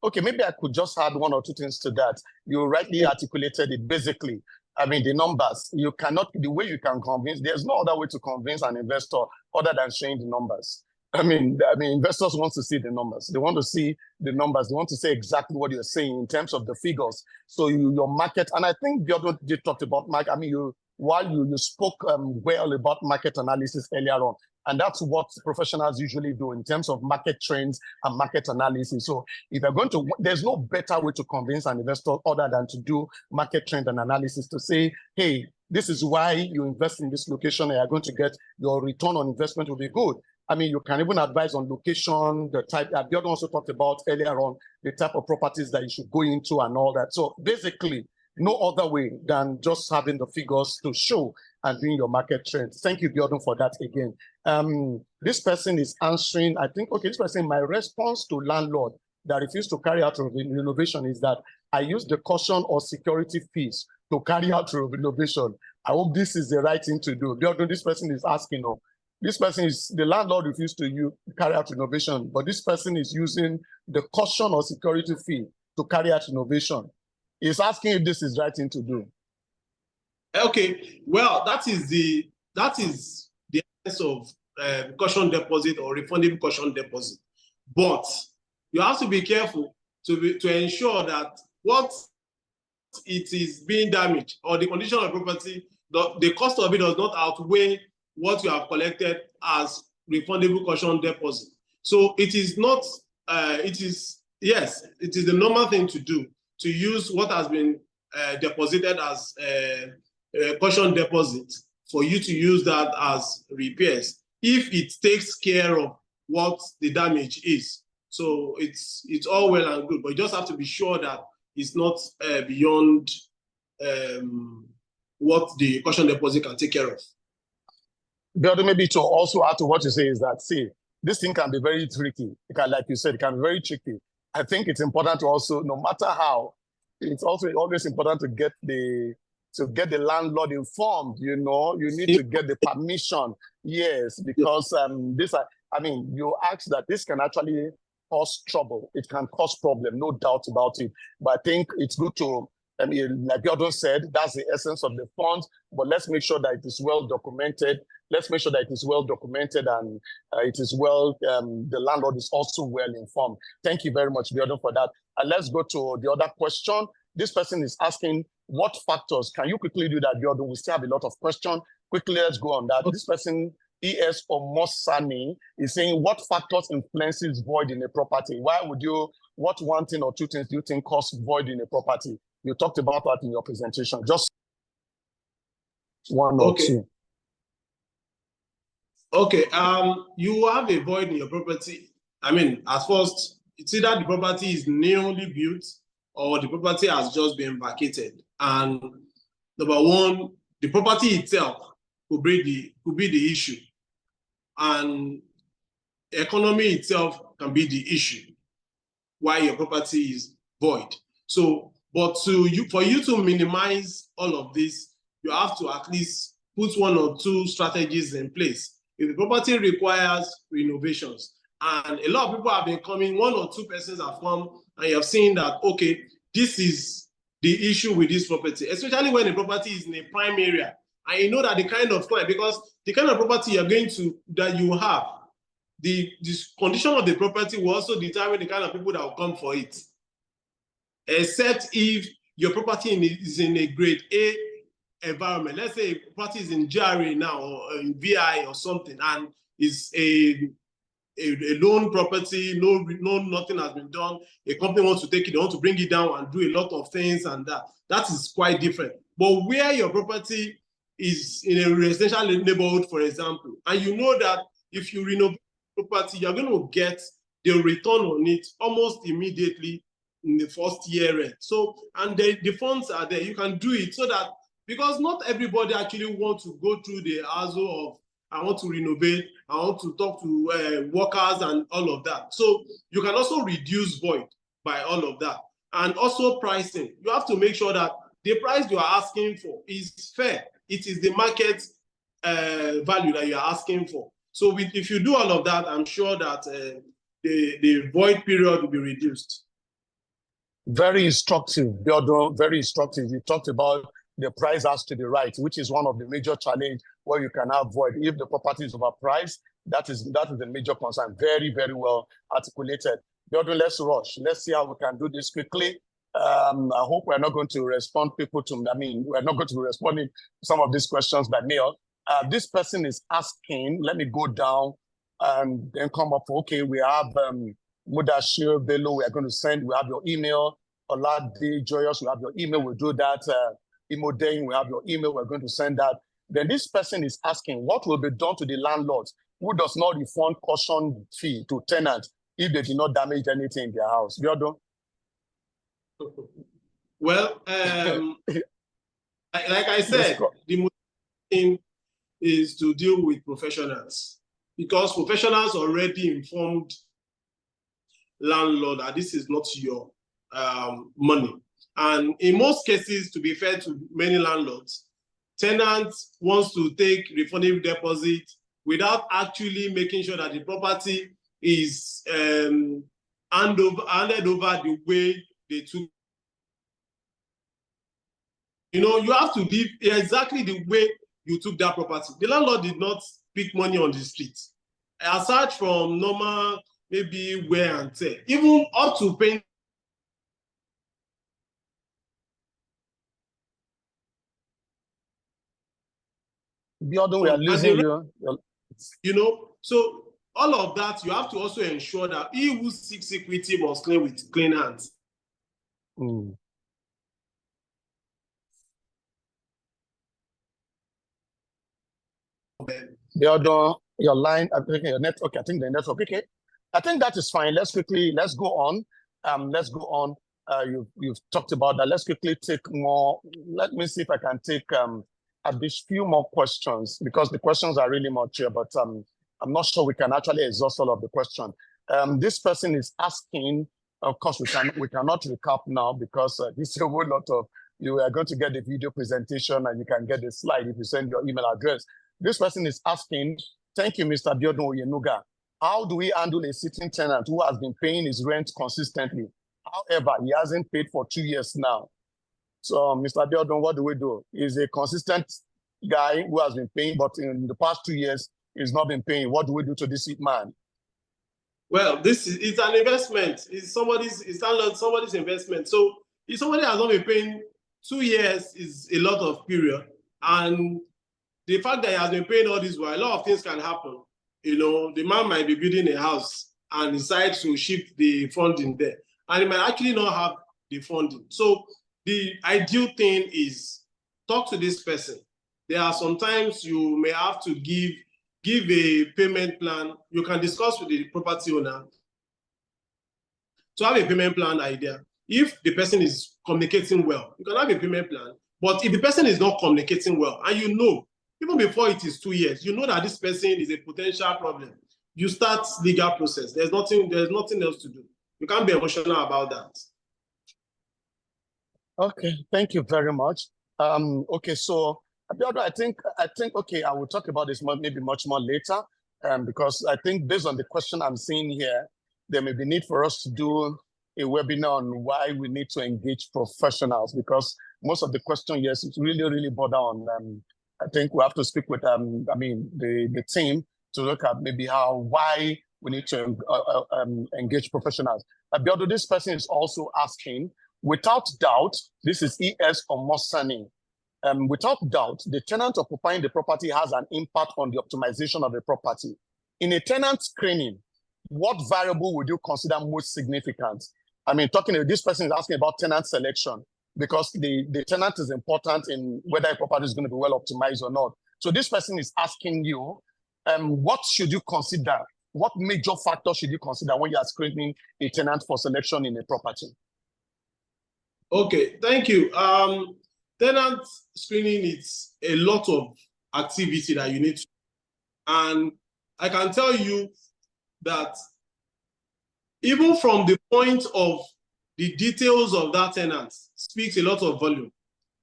Okay, maybe I could just add one or two things to that. You rightly articulated it. Basically, I mean, the numbers, the way you can convince, there's no other way to convince an investor other than showing the numbers. I mean, investors want to see the numbers. They want to see the numbers. They want to say exactly what you're saying in terms of the figures. So your market, and I think the other did talk about market. I mean, while you spoke well about market analysis earlier on, and that's what professionals usually do in terms of market trends and market analysis. So if you're going to, there's no better way to convince an investor other than to do market trend and analysis to say, hey, this is why you invest in this location and you're going to get your return on investment will be good. I mean, you can even advise on location, the type. Bjorn also talked about earlier on the type of properties that you should go into and all that. So basically, no other way than just having the figures to show and doing your market trends. Thank you, Bjorn, for that again. This person is answering, I think, okay, this person, my response to landlord that refuse to carry out renovation is that I use the caution or security fees to carry out renovation. I hope this is the right thing to do. Bjorn, this person is asking, this person is, the landlord refused to carry out renovation, but this person is using the caution or security fee to carry out renovation. He's asking if this is the right thing to do. Okay, well, that is the essence of caution deposit or refundable caution deposit. But you have to be careful to ensure that what it is being damaged or the condition of property, the cost of it does not outweigh what you have collected as refundable caution deposit. So it is not, it is the normal thing to do, to use what has been deposited as caution deposit for you to use that as repairs if it takes care of what the damage is. So it's all well and good, but you just have to be sure that it's not beyond what the caution deposit can take care of. But maybe to also add to what you say is that, see, this thing can be very tricky. It can, like you said, it can be very tricky. I think it's important to also, no matter how, it's also always important to get the landlord informed. You need to get the permission. Yes, because you asked that this can actually cause trouble. It can cause problem, no doubt about it. But I think it's good to, like Bjorn said, that's the essence of the fund. But let's make sure that it is well documented. Let's make sure that it is well documented and it is well, the landlord is also well informed. Thank you very much, Bjorn, for that. And let's go to the other question. This person is asking, what factors, can you quickly do that, Bjorn? We still have a lot of questions. Quickly, let's go on that. This person E.S. Omosani is saying, what factors influences void in a property? What one thing or two things do you think cause void in a property? You talked about that in your presentation. Just one or two. Okay, you have a void in your property. I mean, at first, it's either the property is newly built or the property has just been vacated. And number one, the property itself could be the issue. And economy itself can be the issue why your property is void. So, but for you to minimize all of this, you have to at least put one or two strategies in place. If the property requires renovations, and a lot of people have been coming, one or two persons have come, and you have seen that, okay, this is the issue with this property, especially when the property is in a prime area. And you know that the kind of client, because the kind of property that you have, the condition of the property will also determine the kind of people that will come for it. Except if your property is in a grade A environment. Let's say property is in GRA now or in VI or something, and is a loan property, nothing has been done. A company wants to take it, they want to bring it down and do a lot of things, and that is quite different. But where your property is in a residential neighborhood, for example, and you know that if you renovate property, you're going to get the return on it almost immediately in the first year rent. So, and the funds are there, you can do it so that, because not everybody actually wants to go through the hassle of, I want to renovate, I want to talk to workers and all of that. So you can also reduce void by all of that. And also pricing. You have to make sure that the price you are asking for is fair. It is the market value that you are asking for. So if you do all of that, I'm sure that the void period will be reduced. Very instructive, Biodo, very instructive. You talked about the price has to be right, which is one of the major challenge where you can have void. If the property is overpriced, that is the major concern. Very, very well articulated. Biodo, let's rush. Let's see how we can do this quickly. I hope we're not going to respond we're not going to be responding to some of these questions by mail. This person is asking, let me go down and then come up. Okay, we have Mudashir Bello, we are going to send, we have your email. Olade Joyous, we have your email, we'll do that. Imodeng, we have your email, we're going to send that. Then this person is asking, what will be done to the landlords who does not refund caution fee to tenants if they did not damage anything in their house? Biodo? Well, like I said, the most thing is to deal with professionals, because professionals already informed landlord that this is not your money. And in most cases, to be fair to many landlords, tenants wants to take refundable deposit without actually making sure that the property is handed over the way they took. You know, you have to live exactly the way you took that property. The landlord did not pick money on the street. Aside from normal, maybe wear and tear, even up to paying. Biodo, we are losing you. You know, so all of that, you have to also ensure that he who seeks equity must claim with clean hands. Mm. Biodo, your line, your network, okay, I think the network, okay. I think that is fine. Let's go on. You've talked about that. Let's quickly take more. Let me see if I can take a few more questions, because the questions are really much here, but I'm not sure we can actually exhaust all of the questions. This person is asking, of course, we cannot recap now because this is a whole lot of, you are going to get the video presentation and you can get the slide if you send your email address. This person is asking, thank you, Mr. Biodun Oyenuga. How do we handle a sitting tenant who has been paying his rent consistently? However, he hasn't paid for 2 years now. So, Mr. Biodun, what do we do? He's a consistent guy who has been paying, but in the past 2 years, he's not been paying. What do we do to this man? Well, it's an investment. It's somebody's investment. So if somebody has not been paying, 2 years is a lot of period. And the fact that he has been paying all this while, a lot of things can happen. You know, the man might be building a house and decide to shift the funding there, and he might actually not have the funding. So the ideal thing is talk to this person. There are sometimes you may have to give a payment plan. You can discuss with the property owner to have a payment plan idea. If the person is communicating well, you can have a payment plan. But if the person is not communicating well, and you know, even before it is 2 years, you know that this person is a potential problem, you start legal process. There's nothing else to do. You can't be emotional about that. Okay, thank you very much. Okay, so I think okay, I will talk about this maybe much more later, because I think based on the question I'm seeing here, there may be need for us to do a webinar on why we need to engage professionals, because most of the question, yes, it's really border on. I think we have to speak with the team to look at maybe why we need to engage professionals. Abiodun, this person is also asking, without doubt, this is ES Omosani. Without doubt, the tenant occupying the property has an impact on the optimization of the property. In a tenant screening, what variable would you consider most significant? I mean, this person is asking about tenant selection, because the tenant is important in whether a property is going to be well optimized or not. So this person is asking you, what should you consider? What major factor should you consider when you are screening a tenant for selection in a property? Okay, thank you. Tenant screening is a lot of activity that you need to, and I can tell you that even from the point of the details of that tenant speaks a lot of volume.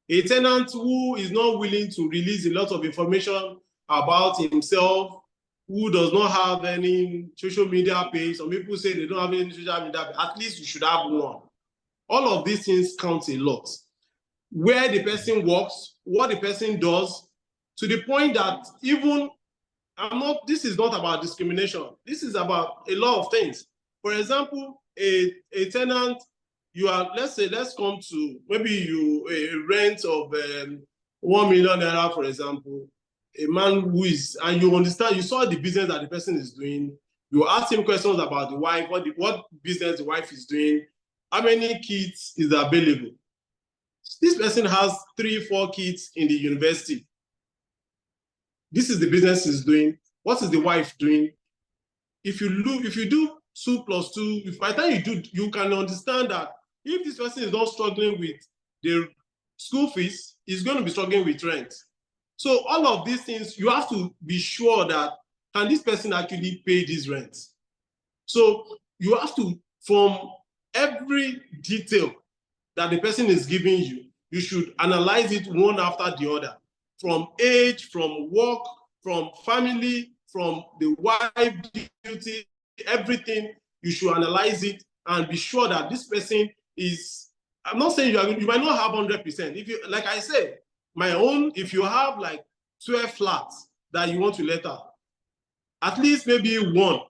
A tenant who is not willing to release a lot of information about himself, who does not have any social media page. Some people say they don't have any social media page. At least you should have one. All of these things count a lot. Where the person works, what the person does, to the point that even this is not about discrimination. This is about a lot of things. For example, a tenant, let's come to maybe a rent of 1 million naira, for example, a man who is, and you understand, you saw the business that the person is doing, you ask him questions about the wife, what business the wife is doing, how many kids is available. This person has 3-4 kids in the university. This is the business he's doing. What is the wife doing? If you do 2 + 2, if by the time you do, you can understand that if this person is not struggling with the school fees, he's going to be struggling with rent. So all of these things, you have to be sure that, can this person actually pay this rent? So you have to, from every detail that the person is giving you, you should analyze it one after the other. From age, from work, from family, from the wife duty, everything, you should analyze it and be sure that this person is, I'm not saying you might not have 100%. If you, like I said, my own, if you have like 12 flats that you want to let out, at least maybe 1,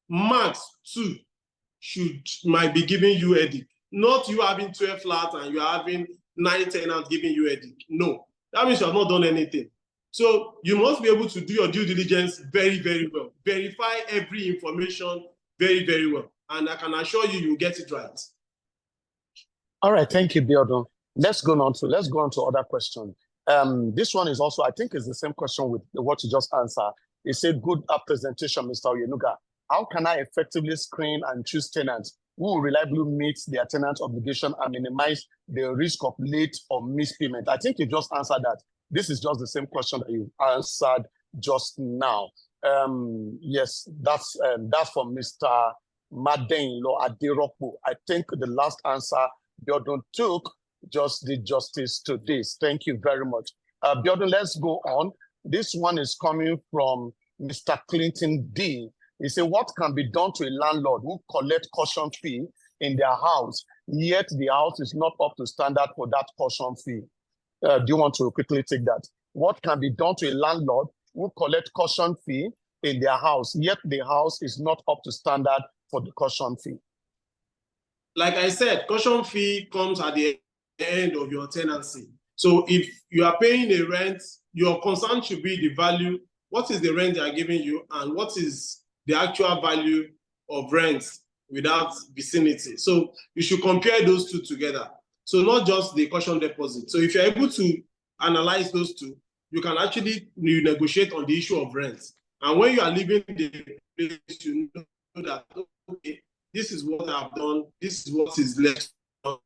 max 2 might be giving you a headache. Not you having 12 flats and you're having 9 tenants giving you a headache. No, that means you have not done anything. So you must be able to do your due diligence very well. Verify every information very well. And I can assure you, you'll get it right. All right, thank you, Biodun. Let's go on to other questions. This one is also, I think, is the same question with what you just answered. It said, good presentation, Mr. Oyenuga. How can I effectively screen and choose tenants who will reliably meet their tenant obligation and minimize the risk of late or missed payment? I think you just answered that. This is just the same question that you answered just now. Yes, that's from Mr. Madenlo Aderopo. I think the last answer Biodun took just did justice to this. Thank you very much. Biodun, let's go on. This one is coming from Mr. Clinton D. He said, what can be done to a landlord who collect caution fee in their house, yet the house is not up to standard for that caution fee? Do you want to quickly take that? What can be done to a landlord who collect caution fee in their house, yet the house is not up to standard for the caution fee? Like I said, caution fee comes at the end of your tenancy. So if you are paying a rent, your concern should be the value. What is the rent they are giving you, and what is the actual value of rent without vicinity? So you should compare those two together. So not just the caution deposit. So if you're able to analyze those two, you can actually negotiate on the issue of rent. And when you are leaving the place, you know that, okay, this is what I've done, this is what is left. The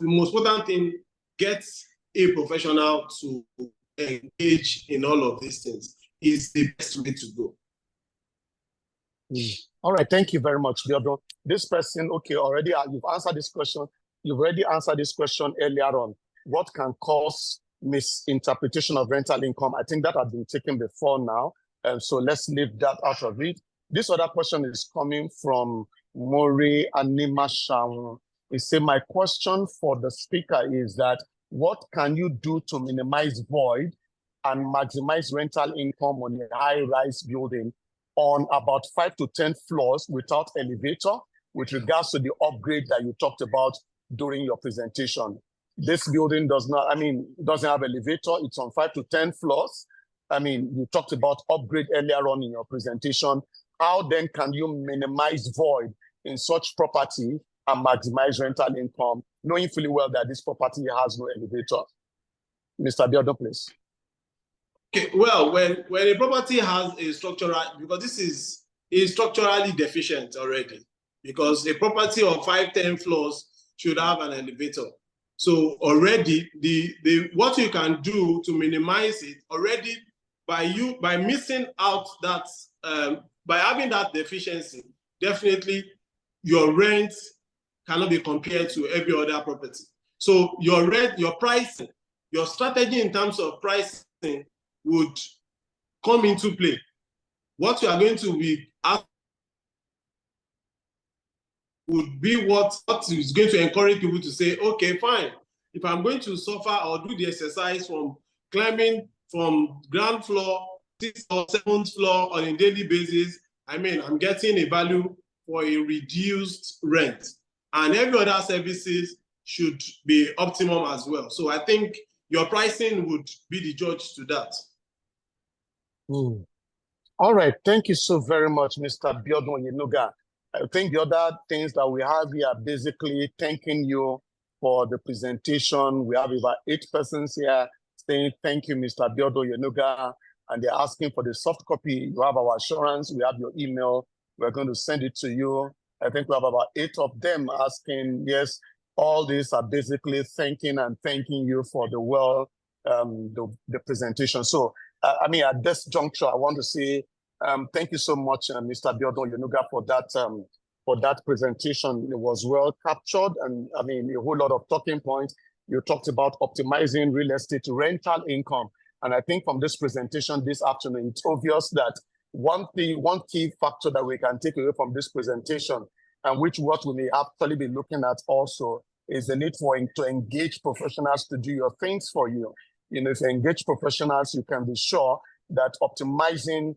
most important thing, get a professional to engage in all of these things is the best way to go. All right, thank you very much, Biodun. This person, okay, already you've answered this question. You've already answered this question earlier on. What can cause misinterpretation of rental income? I think that had been taken before now, and so let's leave that out of it. This other question is coming from Mori Animashawn. He said, my question for the speaker is that what can you do to minimize void and maximize rental income on a high-rise building on about 5 to 10 floors without elevator, with regards to the upgrade that you talked about during your presentation? This building doesn't have elevator. It's on 5 to 10 floors. I mean, you talked about upgrade earlier on in your presentation. How then can you minimize void in such property and maximize rental income, knowing fully well that this property has no elevator? Mr. Biodun, please. Okay, well, when a property has a structural, because this is structurally deficient already, because a property of 5-10 floors should have an elevator. So already the what you can do to minimize it already by missing out that by having that deficiency, definitely your rent cannot be compared to every other property. So your rent, your pricing, your strategy in terms of pricing would come into play. What you are going to be asked would be what is going to encourage people to say, okay, fine. If I'm going to suffer or do the exercise from climbing from ground floor, 6th or 7th floor on a daily basis, I mean, I'm getting a value for a reduced rent. And every other services should be optimum as well. So I think your pricing would be the judge to that. All right, thank you so very much, Mr. Biodun Oyenuga. I think the other things that we have here are basically thanking you for the presentation. We have about 8 persons here saying thank you, Mr. Biodun Oyenuga, and they're asking for the soft copy. You have our assurance, we have your email, we're going to send it to you. I think we have about 8 of them asking, yes, all these are basically thanking you for the the presentation. So, I mean, at this juncture, I want to say thank you so much, Mr. Biodun Oyenuga, for that presentation. It was well captured, and I mean, a whole lot of talking points. You talked about optimizing real estate rental income, and I think from this presentation this afternoon, it's obvious that one key factor that we can take away from this presentation, and what we may actually be looking at also, is the need to engage professionals to do your things for you. You know, if you engage professionals, you can be sure that optimizing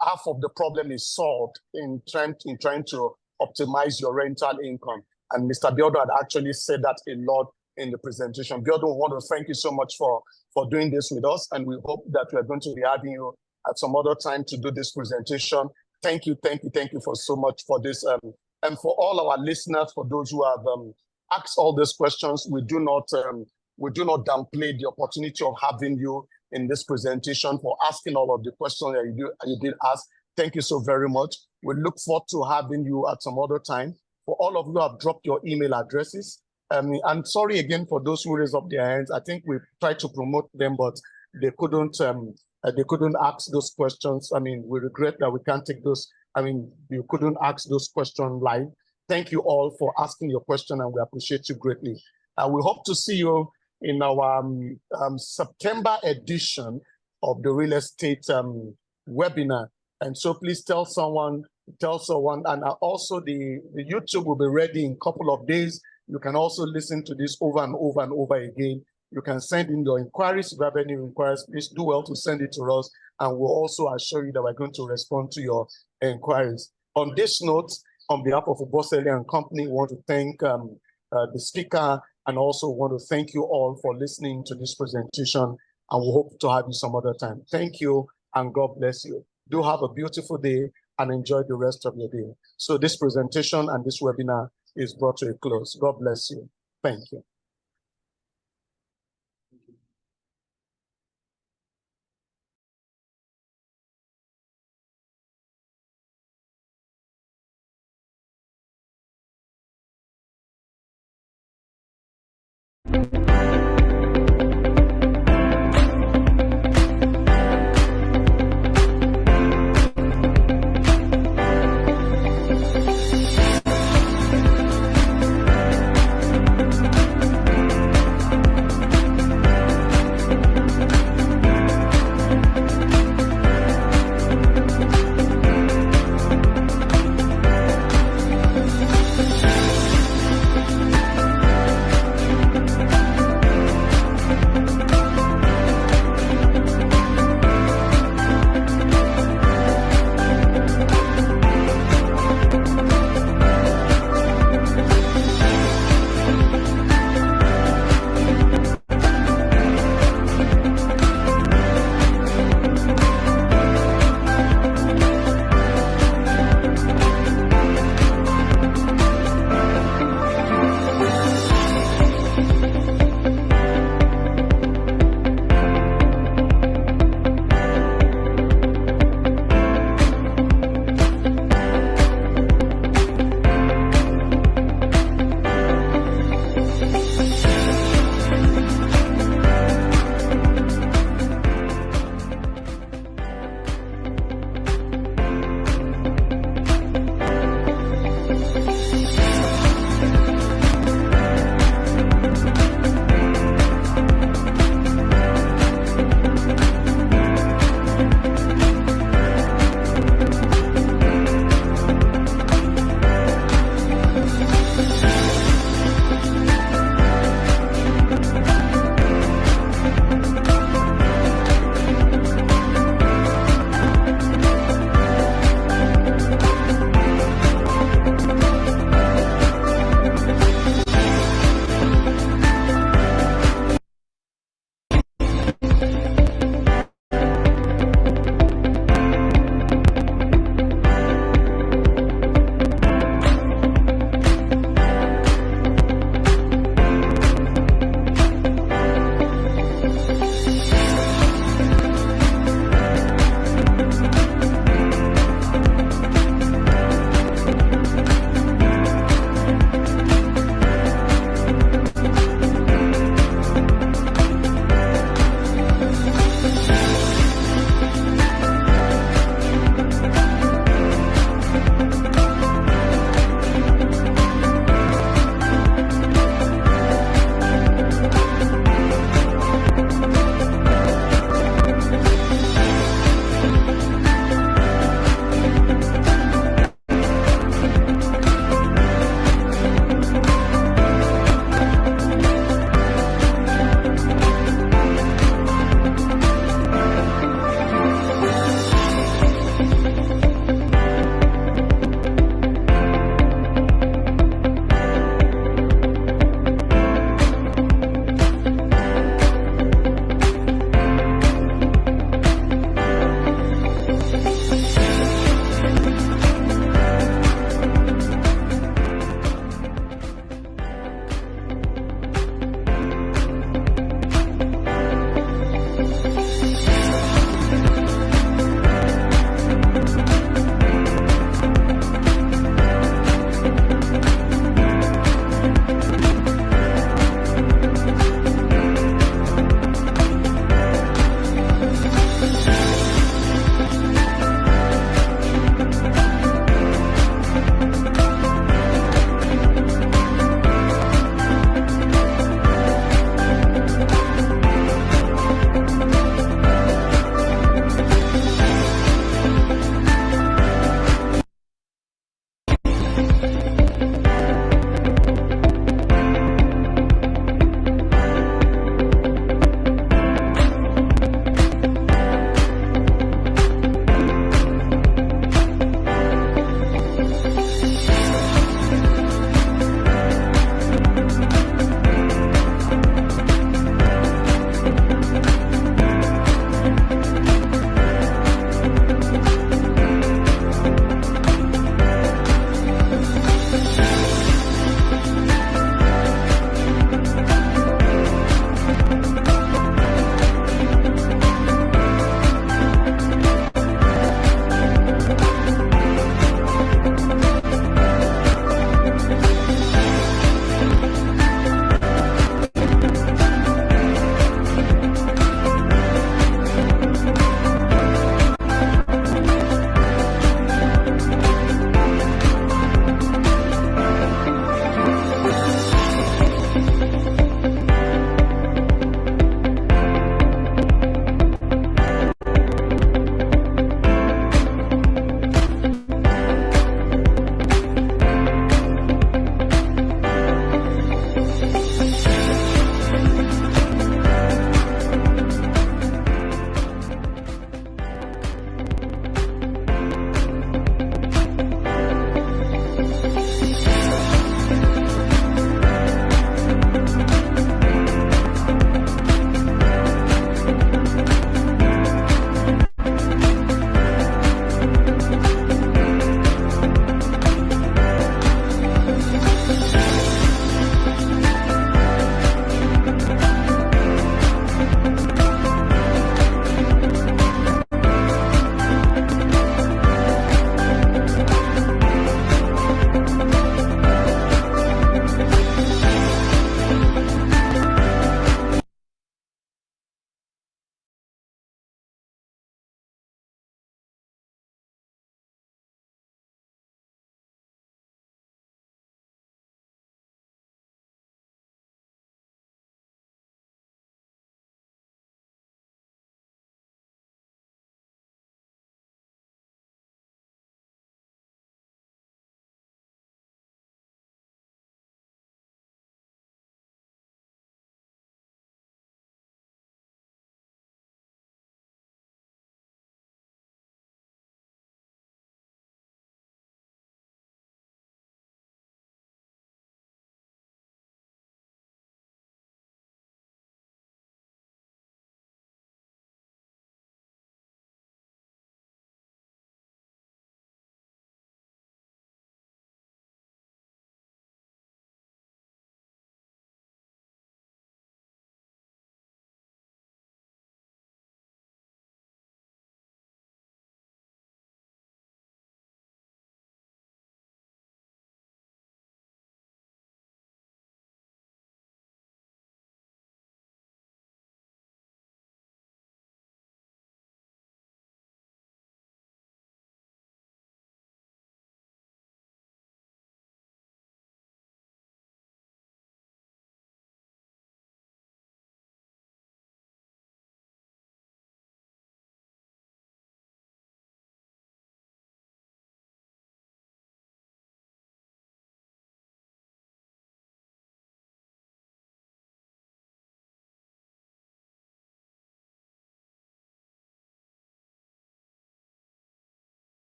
half of the problem is solved in trying to optimize your rental income. And Mr. Biodun had actually said that a lot in the presentation. Biodun, we want to thank you so much for doing this with us, and we hope that we are going to be having you at some other time to do this presentation. Thank you for so much for this. And for all our listeners, for those who have asked all these questions, we do not downplay the opportunity of having you in this presentation, for asking all of the questions that you did ask. Thank you so very much. We look forward to having you at some other time. For all of you who have dropped your email addresses, and sorry again for those who raised up their hands. I think we tried to promote them, but they couldn't ask those questions. I mean, we regret that we can't take those. I mean, you couldn't ask those questions live. Thank you all for asking your question, and we appreciate you greatly. We hope to see you in our September edition of the real estate webinar. And so please tell someone, and also the YouTube will be ready in a couple of days. You can also listen to this over and over and over again. You can send in your inquiries. If you have any inquiries, please do well to send it to us, and we'll also assure you that we're going to respond to your inquiries. On this note, on behalf of Obosele and Company, we want to thank the speaker and also want to thank you all for listening to this presentation, and we hope to have you some other time. Thank you, and God bless you. Do have a beautiful day and enjoy the rest of your day. So this presentation and this webinar is brought to a close. God bless you. Thank you.